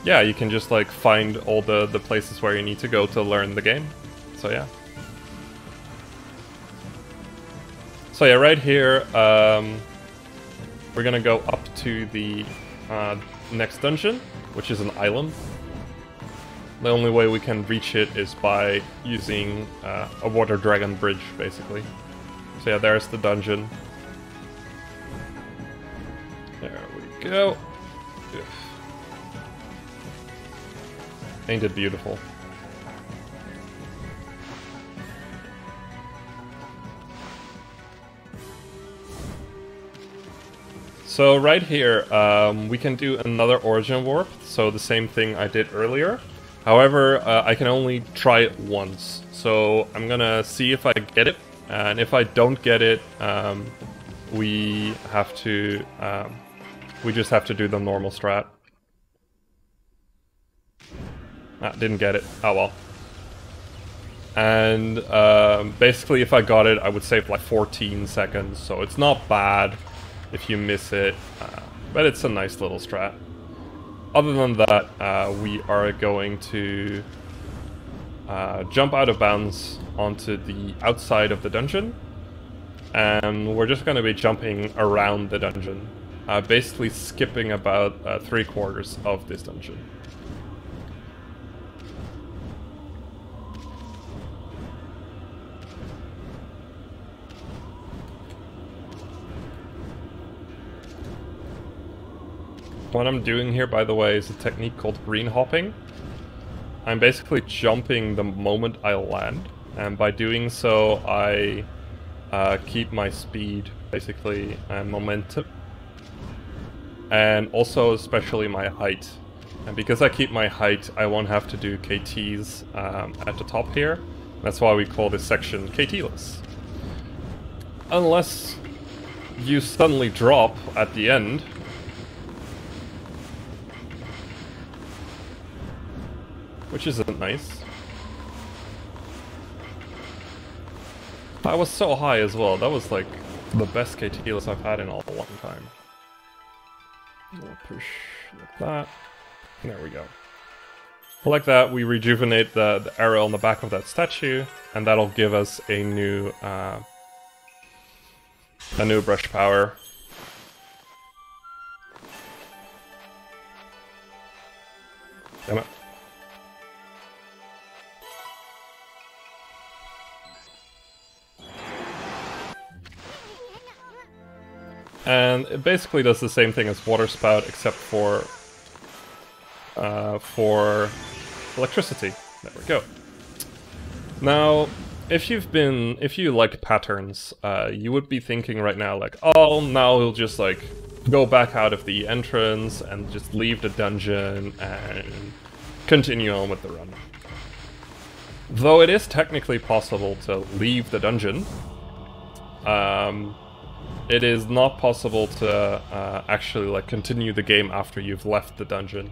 Yeah, you can just like find all the places where you need to go to learn the game. So yeah. So yeah, right here, we're gonna go up to the next dungeon, which is an island. The only way we can reach it is by using a water dragon bridge, basically. So yeah, there's the dungeon. There we go. Ugh. Ain't it beautiful? So right here, we can do another origin warp, so the same thing I did earlier. However, I can only try it once, so I'm gonna see if I get it, and if I don't get it, we just have to do the normal strat. Didn't get it. Oh well. And basically, if I got it, I would save like 14 seconds, so it's not bad. If you miss it, But it's a nice little strat. Other than that, we are going to jump out of bounds onto the outside of the dungeon. And we're just going to be jumping around the dungeon. Basically skipping about 3/4 of this dungeon. What I'm doing here, by the way, is a technique called green hopping. I'm basically jumping the moment I land, and by doing so, I keep my speed, basically, and momentum. And also, especially my height. And because I keep my height, I won't have to do KTs at the top here. That's why we call this section KT-less. Unless you suddenly drop at the end, which isn't nice. I was so high as well. That was like the best KT-less I've had in a long time. We'll push like that. There we go. Like that, we rejuvenate the arrow on the back of that statue, and that'll give us a new brush power. Damn it. And it basically does the same thing as Water Spout, except for electricity. There we go. Now, if you like patterns, you would be thinking right now, like, oh, now he'll just like go back out of the entrance and just leave the dungeon and continue on with the run. Though it is technically possible to leave the dungeon, it is not possible to actually like continue the game after you've left the dungeon,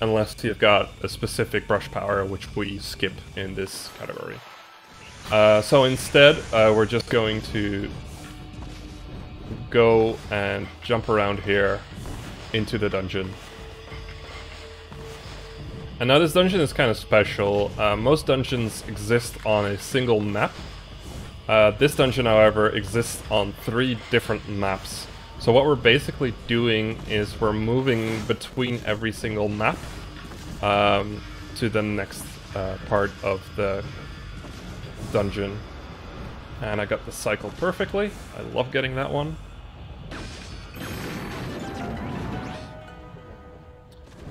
unless you've got a specific brush power, which we skip in this category. So instead, we're just going to go and jump around here into the dungeon. And now this dungeon is kind of special. Most dungeons exist on a single map. This dungeon, however, exists on 3 different maps. So what we're basically doing is we're moving between every single map to the next part of the dungeon. And I got the cycle perfectly. I love getting that one.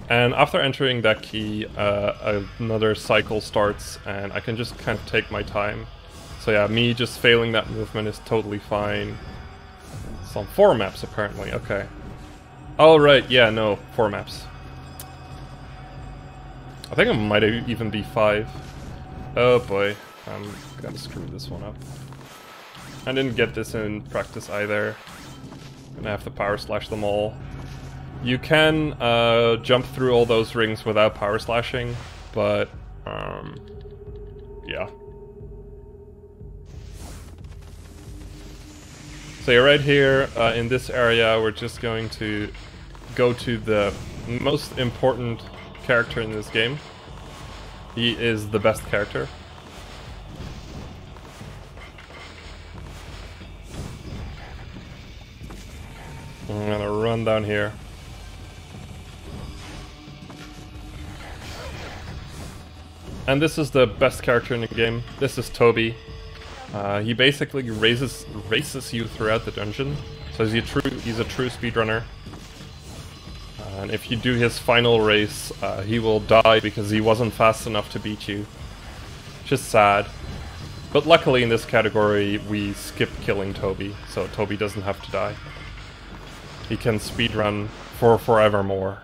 And after entering that key, another cycle starts, and I can just kind of take my time. So yeah, me just failing that movement is totally fine. It's on 4 maps apparently, okay. Oh right, yeah, no, 4 maps. I think it might even be 5. Oh boy, I'm gonna screw this one up. I didn't get this in practice either. Gonna have to power slash them all. You can jump through all those rings without power slashing, but yeah. So you're right here in this area. We're just going to go to the most important character in this game. He is the best character. I'm gonna run down here. And this is the best character in the game. This is Toby. He basically races you throughout the dungeon, so he's a true speedrunner. And if you do his final race, he will die because he wasn't fast enough to beat you. Just sad. But luckily in this category, we skip killing Toby, so Toby doesn't have to die. He can speedrun for forevermore.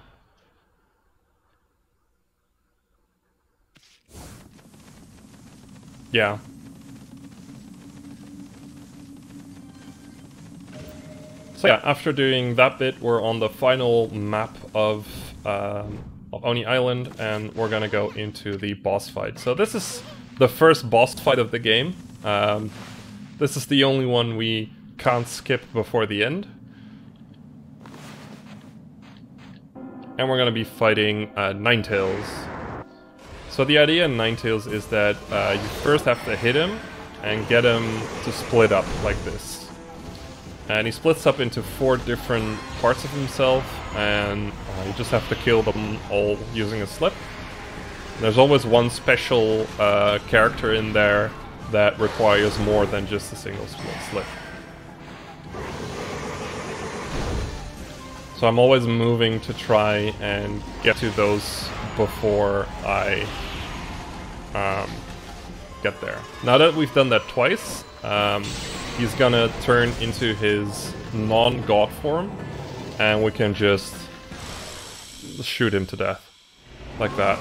Yeah. So yeah, after doing that bit, we're on the final map of Oni Island, and we're gonna go into the boss fight. So this is the first boss fight of the game. This is the only one we can't skip before the end. and we're going to be fighting Ninetales. So the idea in Ninetales is that you first have to hit him and get him to split up like this. And he splits up into 4 different parts of himself, and you just have to kill them all using a slip. There's always one special character in there that requires more than just a single slip. So I'm always moving to try and get to those before I get there. Now that we've done that twice, he's gonna turn into his non-god form, and we can just shoot him to death. Like that.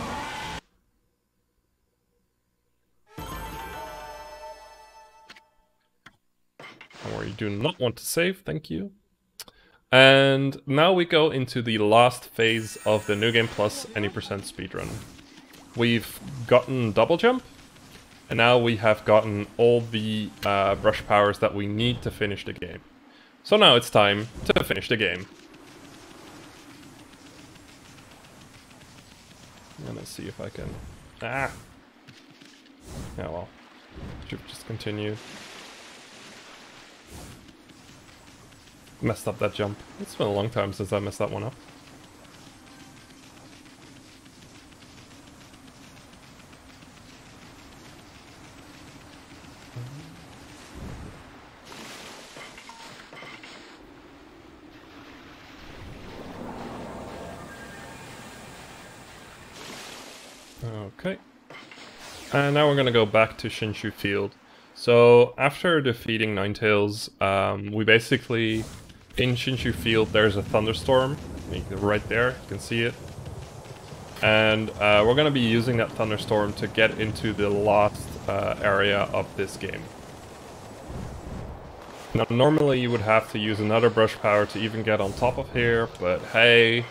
Or you do not want to save, thank you. And now we go into the last phase of the New Game Plus any percent speedrun. We've gotten double jump, and now we have gotten all the brush powers that we need to finish the game. So now it's time to finish the game. I'm gonna see if I can... Ah! Yeah, well. Should have just continued. Messed up that jump. It's been a long time since I messed that one up. Okay. And now we're gonna go back to Shinshu Field. So after defeating Ninetales, we basically, in Shinshu Field there's a thunderstorm, right there, you can see it. And we're gonna be using that thunderstorm to get into the last area of this game. Now normally you would have to use another brush power to even get on top of here, but hey,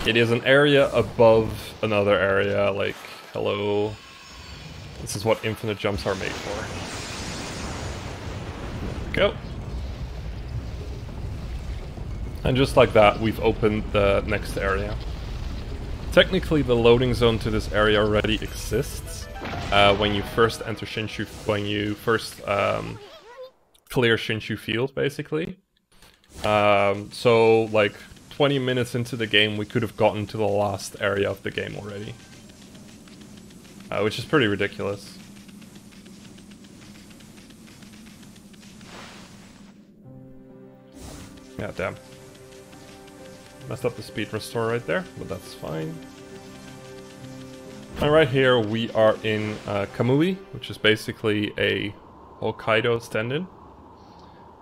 it is an area above another area, like, hello. This is what infinite jumps are made for. There we go. And just like that, we've opened the next area. Technically, the loading zone to this area already exists when you first enter Shinshu, when you first clear Shinshu Field, basically. So, like 20 minutes into the game, we could have gotten to the last area of the game already. Which is pretty ridiculous. Yeah, damn. Messed up the speed restore right there, but that's fine. And right here we are in Kamui, which is basically a Hokkaido stand-in.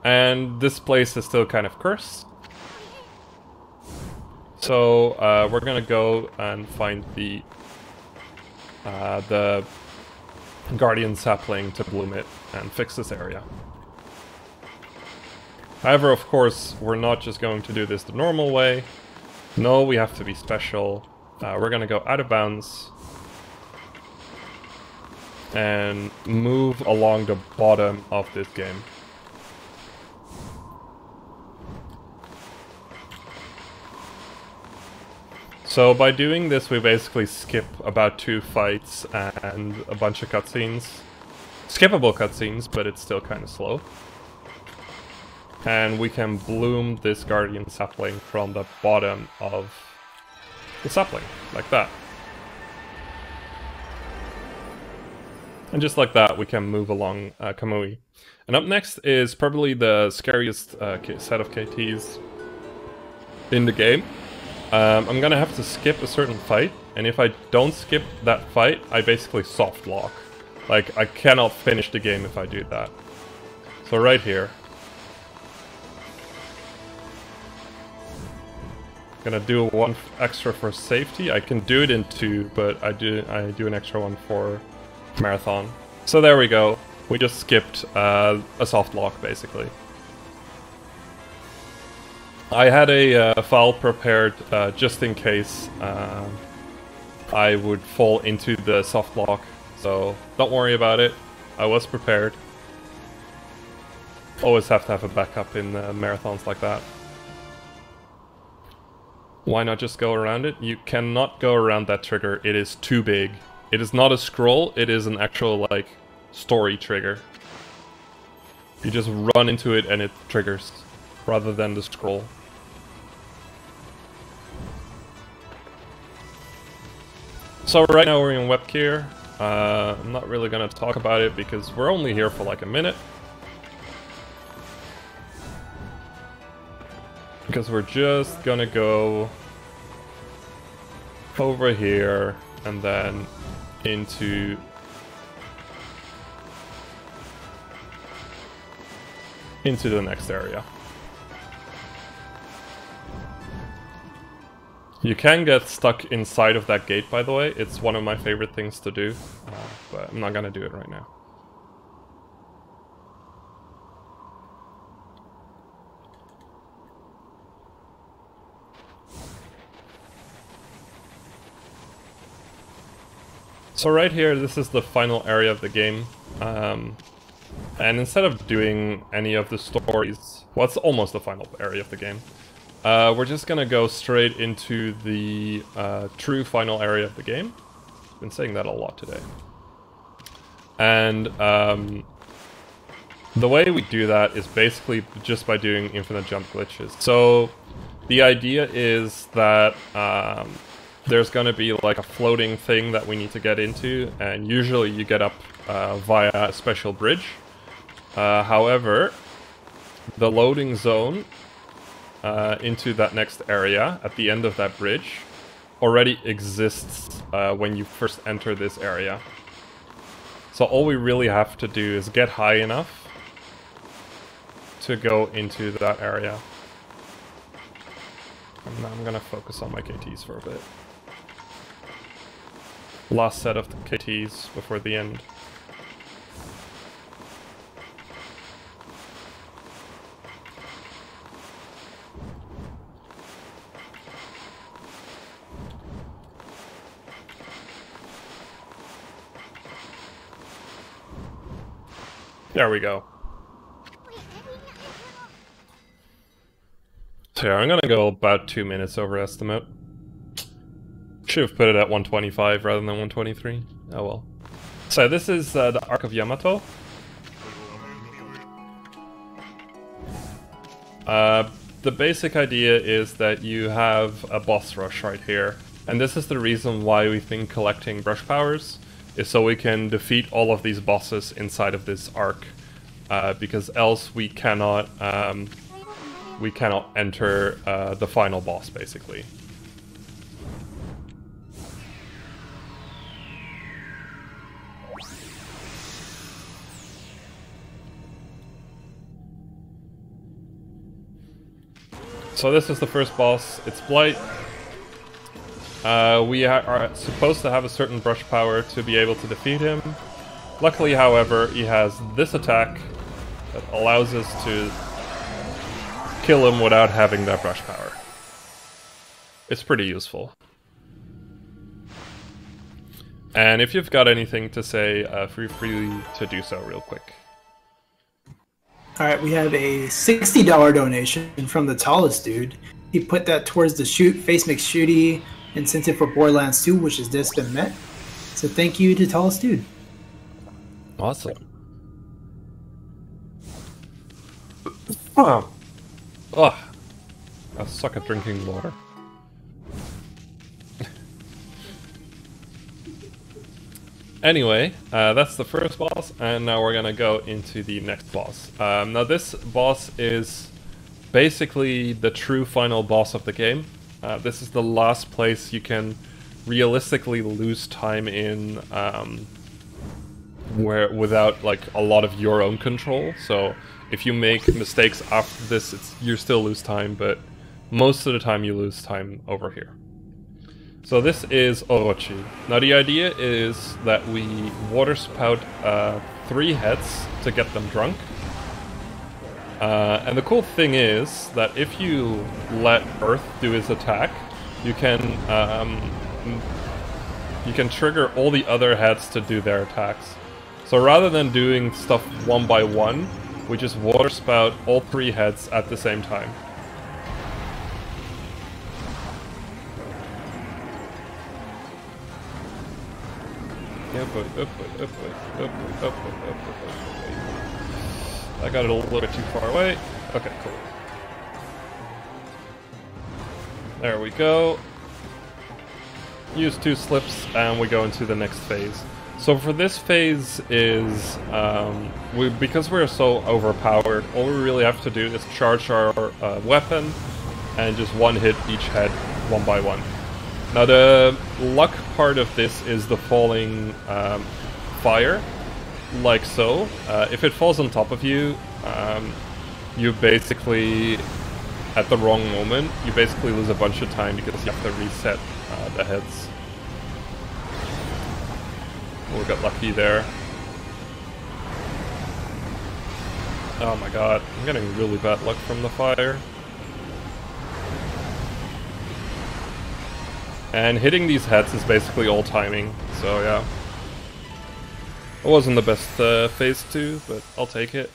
And this place is still kind of cursed. So we're gonna go and find the Guardian Sapling to bloom it and fix this area. However, of course, we're not just going to do this the normal way. No, we have to be special. We're gonna go out of bounds and move along the bottom of this game. So by doing this, we basically skip about 2 fights and a bunch of cutscenes. Skippable cutscenes, but it's still kind of slow. And we can bloom this Guardian Sapling from the bottom of the sapling, like that. And just like that, we can move along Kamui. And up next is probably the scariest set of KTs in the game. I'm gonna have to skip a certain fight, and if I don't skip that fight, I basically soft lock. Like, I cannot finish the game if I do that. So right here. Gonna do 1 extra for safety. I can do it in 2, but I do an extra one for marathon. So there we go. We just skipped a soft lock, basically. I had a file prepared just in case I would fall into the soft lock, so don't worry about it. I was prepared. Always have to have a backup in marathons like that. Why not just go around it? You cannot go around that trigger. It is too big. It is not a scroll. It is an actual, like, story trigger. You just run into it and it triggers, rather than the scroll. So right now we're in web gear. I'm not really gonna talk about it because we're only here for like a minute. Because we're just gonna go over here and then into the next area. You can get stuck inside of that gate, by the way. It's one of my favorite things to do, but I'm not gonna do it right now. So right here, this is the final area of the game. And instead of doing any of the stories, well, it's almost the final area of the game. We're just gonna go straight into the true final area of the game. I've been saying that a lot today. And the way we do that is basically just by doing infinite jump glitches. So the idea is that there's gonna be like a floating thing that we need to get into, and usually you get up via a special bridge. However, the loading zone into that next area at the end of that bridge already exists when you first enter this area. So all we really have to do is get high enough to go into that area. And now I'm gonna focus on my KTs for a bit. Last set of the KTs before the end. There we go. So yeah, I'm gonna go about 2 minutes over estimate. Should have put it at 125 rather than 123. Oh well. So this is the Arc of Yamato. The basic idea is that you have a boss rush right here. And this is the reason why we think collecting brush powers is so we can defeat all of these bosses inside of this arc. Because else we cannot enter the final boss, basically. So this is the first boss, it's Blight. We are supposed to have a certain brush power to be able to defeat him. Luckily, however, he has this attack that allows us to kill him without having that brush power. It's pretty useful. And if you've got anything to say, feel free to do so real quick. Alright, we have a $60 donation from the tallest dude. He put that towards the Face McShooty incentive for Borderlands 2, which has just been met. So thank you to tallest dude. Awesome. Oh, I suck at drinking water. Anyway, that's the first boss, and now we're gonna go into the next boss. Now this boss is basically the true final boss of the game. This is the last place you can realistically lose time in without like a lot of your own control. So if you make mistakes after this, you still lose time, but most of the time you lose time over here. So this is Orochi. Now the idea is that we water spout 3 heads to get them drunk. And the cool thing is that if you let Earth do his attack, you can trigger all the other heads to do their attacks. So rather than doing stuff one by one, we just water spout all 3 heads at the same time. Yeah, boy, up, boy, up, boy, up, boy, up, boy, up, boy, up, boy. I got it a little bit too far away. Okay, cool. There we go. Use 2 slips and we go into the next phase. So for this phase is, because we're so overpowered, all we really have to do is charge our weapon and just one hit each head, one by one. Now the luck part of this is the falling fire, like so. If it falls on top of you, you basically, at the wrong moment, you basically lose a bunch of time because you have to reset the heads. We got lucky there. Oh my god, I'm getting really bad luck from the fire. And hitting these heads is basically all timing, so yeah. It wasn't the best phase 2, but I'll take it.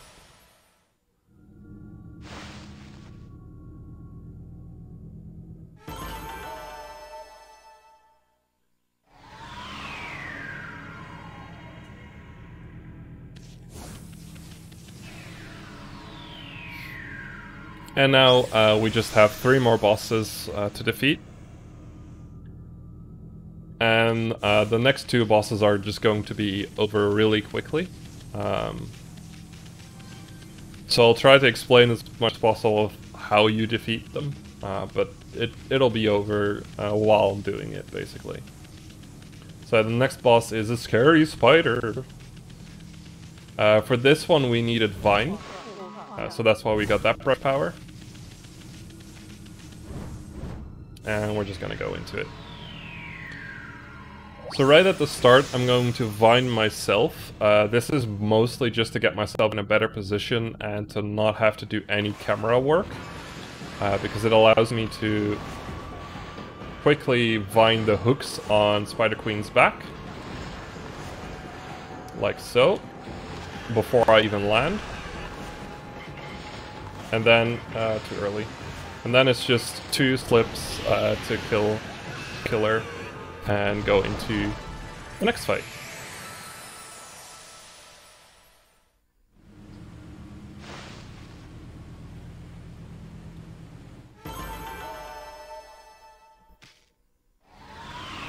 And now we just have 3 more bosses to defeat. And the next 2 bosses are just going to be over really quickly. So I'll try to explain as much as possible of how you defeat them, but it'll be over while I'm doing it, basically. So the next boss is a scary spider. For this one we needed Vine, so that's why we got that brush power. And we're just gonna go into it. So right at the start, I'm going to Vine myself. This is mostly just to get myself in a better position and to not have to do any camera work. Because it allows me to quickly Vine the hooks on Spider Queen's back. Like so. Before I even land. And then, too early. And then it's just 2 slips to kill her. And go into the next fight.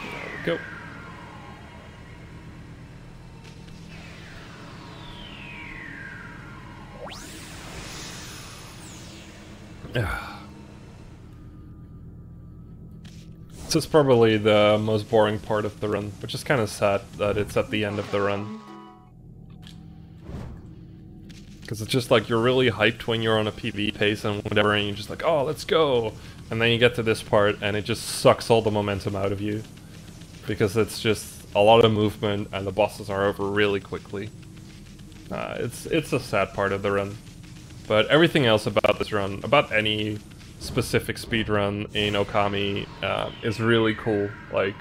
There we go. This is probably the most boring part of the run, which is kind of sad that it's at the end of the run. Because it's just like you're really hyped when you're on a PvE pace and whatever, and you're just like, oh, let's go! And then you get to this part and it just sucks all the momentum out of you. Because it's just a lot of movement and the bosses are over really quickly. It's a sad part of the run. But everything else about this run, about any specific speedrun in Ōkami, is really cool. Like,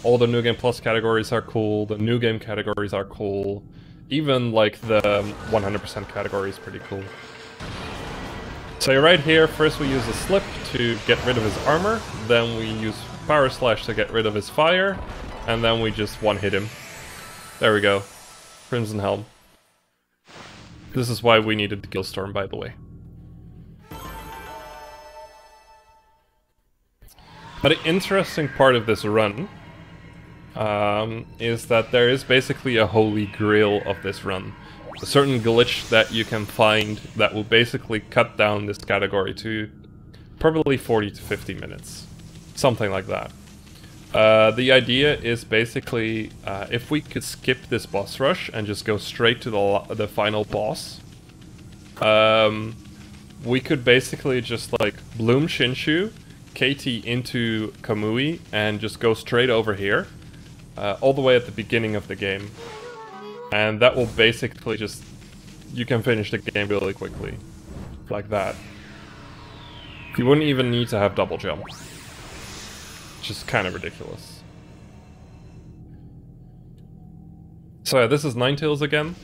all the New Game Plus categories are cool, the New Game categories are cool, even like the 100% category is pretty cool. So right here, first we use a slip to get rid of his armor, then we use Power Slash to get rid of his fire, and then we just one-hit him. There we go. Crimson Helm. This is why we needed the Gilstorm, by the way. But an interesting part of this run is that there is basically a holy grail of this run. A certain glitch that you can find that will basically cut down this category to probably 40 to 50 minutes. Something like that. The idea is basically, if we could skip this boss rush and just go straight to the final boss, we could basically just like Bloom Shinshu, KT into Kamui, and just go straight over here, all the way at the beginning of the game. And that will basically just, you can finish the game really quickly, like that. You wouldn't even need to have double jump. Which is kind of ridiculous. So yeah, this is Ninetales again.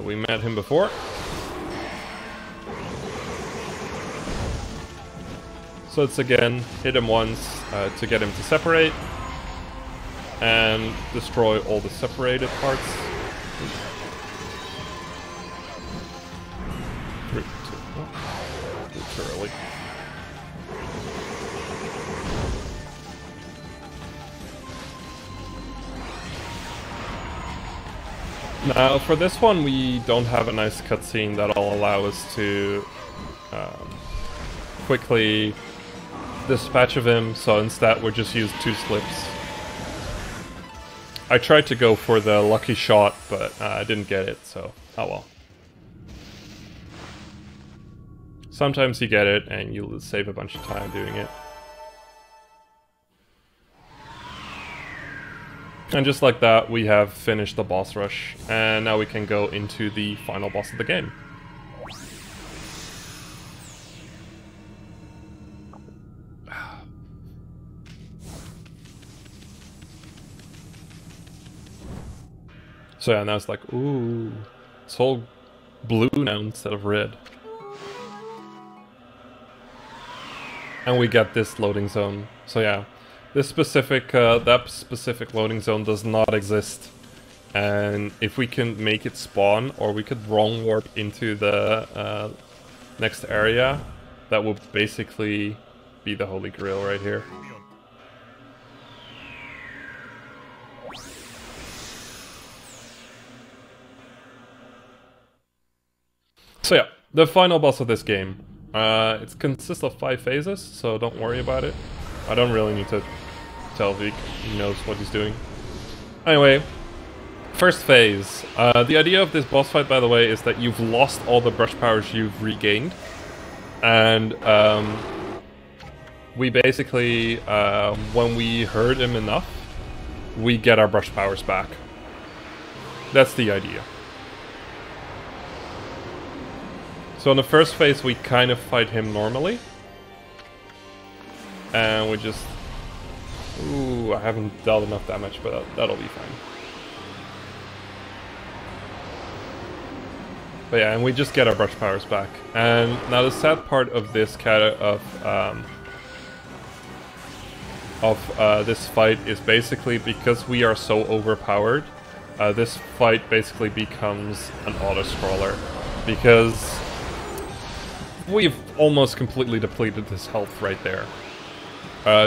We met him before. So it's again, hit him once to get him to separate. and destroy all the separated parts. 3, 2, 1. Too early. Now, for this one, we don't have a nice cutscene that'll allow us to quickly dispatch of him, so instead we'll just use 2 slips. I tried to go for the lucky shot, but I didn't get it, so oh well. Sometimes you get it, and you'll save a bunch of time doing it. And just like that, we have finished the boss rush, and now we can go into the final boss of the game. So yeah, now it's like, ooh, it's all blue now instead of red. And we get this loading zone. So yeah. This specific, that specific loading zone does not exist, and if we can make it spawn, or we could wrong warp into the next area, that will basically be the holy grail right here. So yeah, the final boss of this game. It consists of 5 phases, so don't worry about it. I don't really need to tell Vic, he knows what he's doing. Anyway, first phase. The idea of this boss fight, by the way, is that you've lost all the brush powers you've regained. And we basically, when we hurt him enough, we get our brush powers back. That's the idea. So in the first phase, we kind of fight him normally. And we just... Ooh, I haven't dealt enough damage, but that'll be fine. But yeah, and we just get our brush powers back. And now the sad part of this this fight is basically because we are so overpowered, this fight basically becomes an auto-scroller. Because we've almost completely depleted his health right there.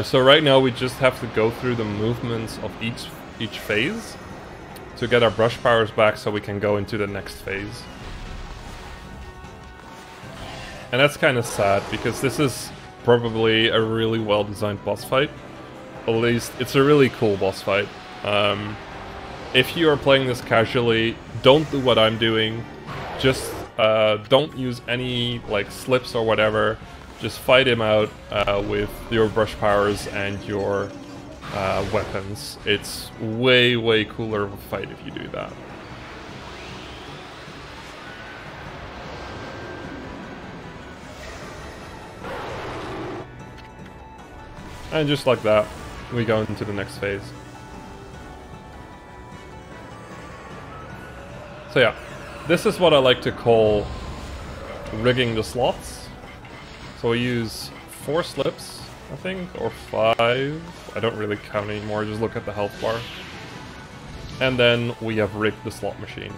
So right now we just have to go through the movements of each phase to get our brush powers back so we can go into the next phase. And that's kind of sad because this is probably a really well designed boss fight. At least it's a really cool boss fight. If you are playing this casually, don't do what I'm doing. Just don't use any like slips or whatever. Just fight him out with your brush powers and your weapons. It's way, way cooler of a fight if you do that. And just like that, we go into the next phase. So yeah, this is what I like to call rigging the slots. So we use 4 slips, I think, or 5. I don't really count anymore, just look at the health bar. And then we have rigged the slot machine.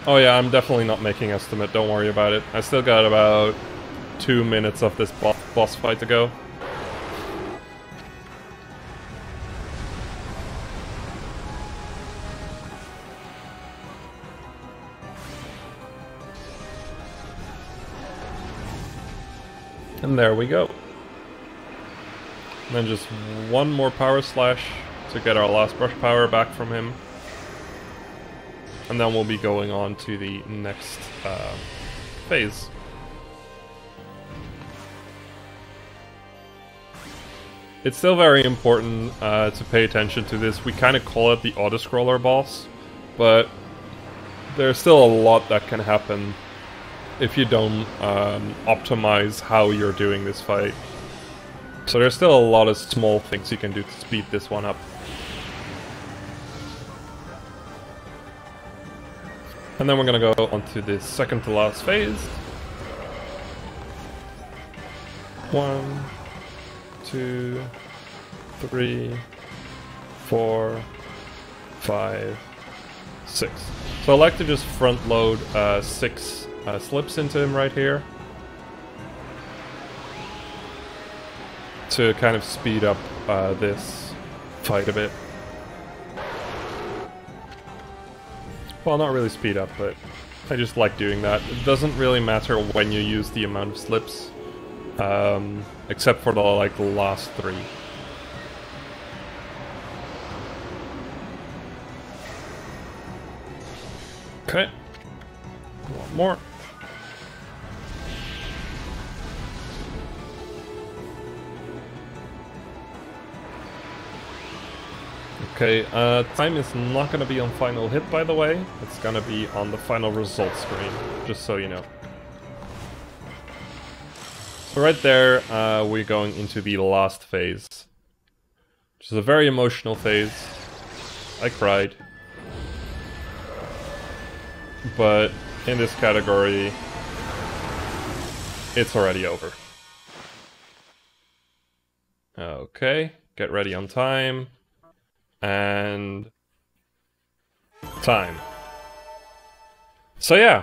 Oh yeah, I'm definitely not making estimate, don't worry about it. I still got about 2 minutes of this boss fight to go. And there we go. And then just 1 more power slash to get our last brush power back from him. And then we'll be going on to the next phase. It's still very important to pay attention to this. We kind of call it the auto-scroller boss, but there's still a lot that can happen if you don't optimize how you're doing this fight. So there's still a lot of small things you can do to speed this one up. And then we're gonna go on to the second to last phase. 1, 2, 3, 4, 5, 6. So I like to just front load 6 slips into him right here to kind of speed up this fight a bit. Well, not really speed up, but I just like doing that. It doesn't really matter when you use the amount of slips, except for the last 3. Okay, one more. Okay, time is not going to be on final hit, by the way. It's going to be on the final result screen, just so you know. So right there, we're going into the last phase, which is a very emotional phase. I cried. But in this category, it's already over. Okay, get ready on time. And time. So yeah,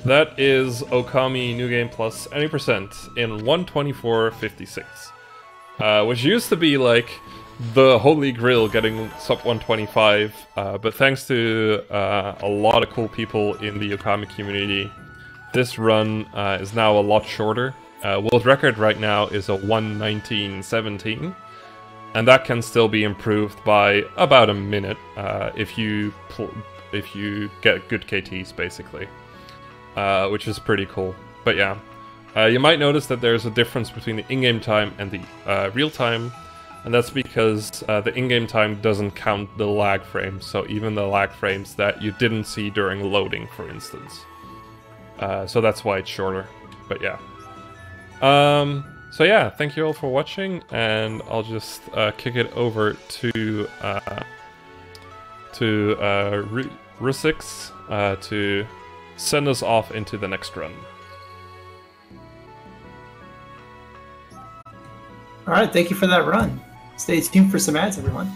that is Ōkami New Game Plus any percent in 1:24.56, which used to be like the holy grail, getting sub 125, but thanks to a lot of cool people in the Ōkami community, this run is now a lot shorter. World record right now is a 1:19.17, and that can still be improved by about a minute if you get good KTs, basically, which is pretty cool. But yeah, you might notice that there's a difference between the in-game time and the real time. And that's because the in-game time doesn't count the lag frames, so even the lag frames that you didn't see during loading, for instance. So that's why it's shorter, but yeah. So yeah, thank you all for watching, and I'll just kick it over to Rusix to send us off into the next run. Alright, thank you for that run. Stay tuned for some ads, everyone.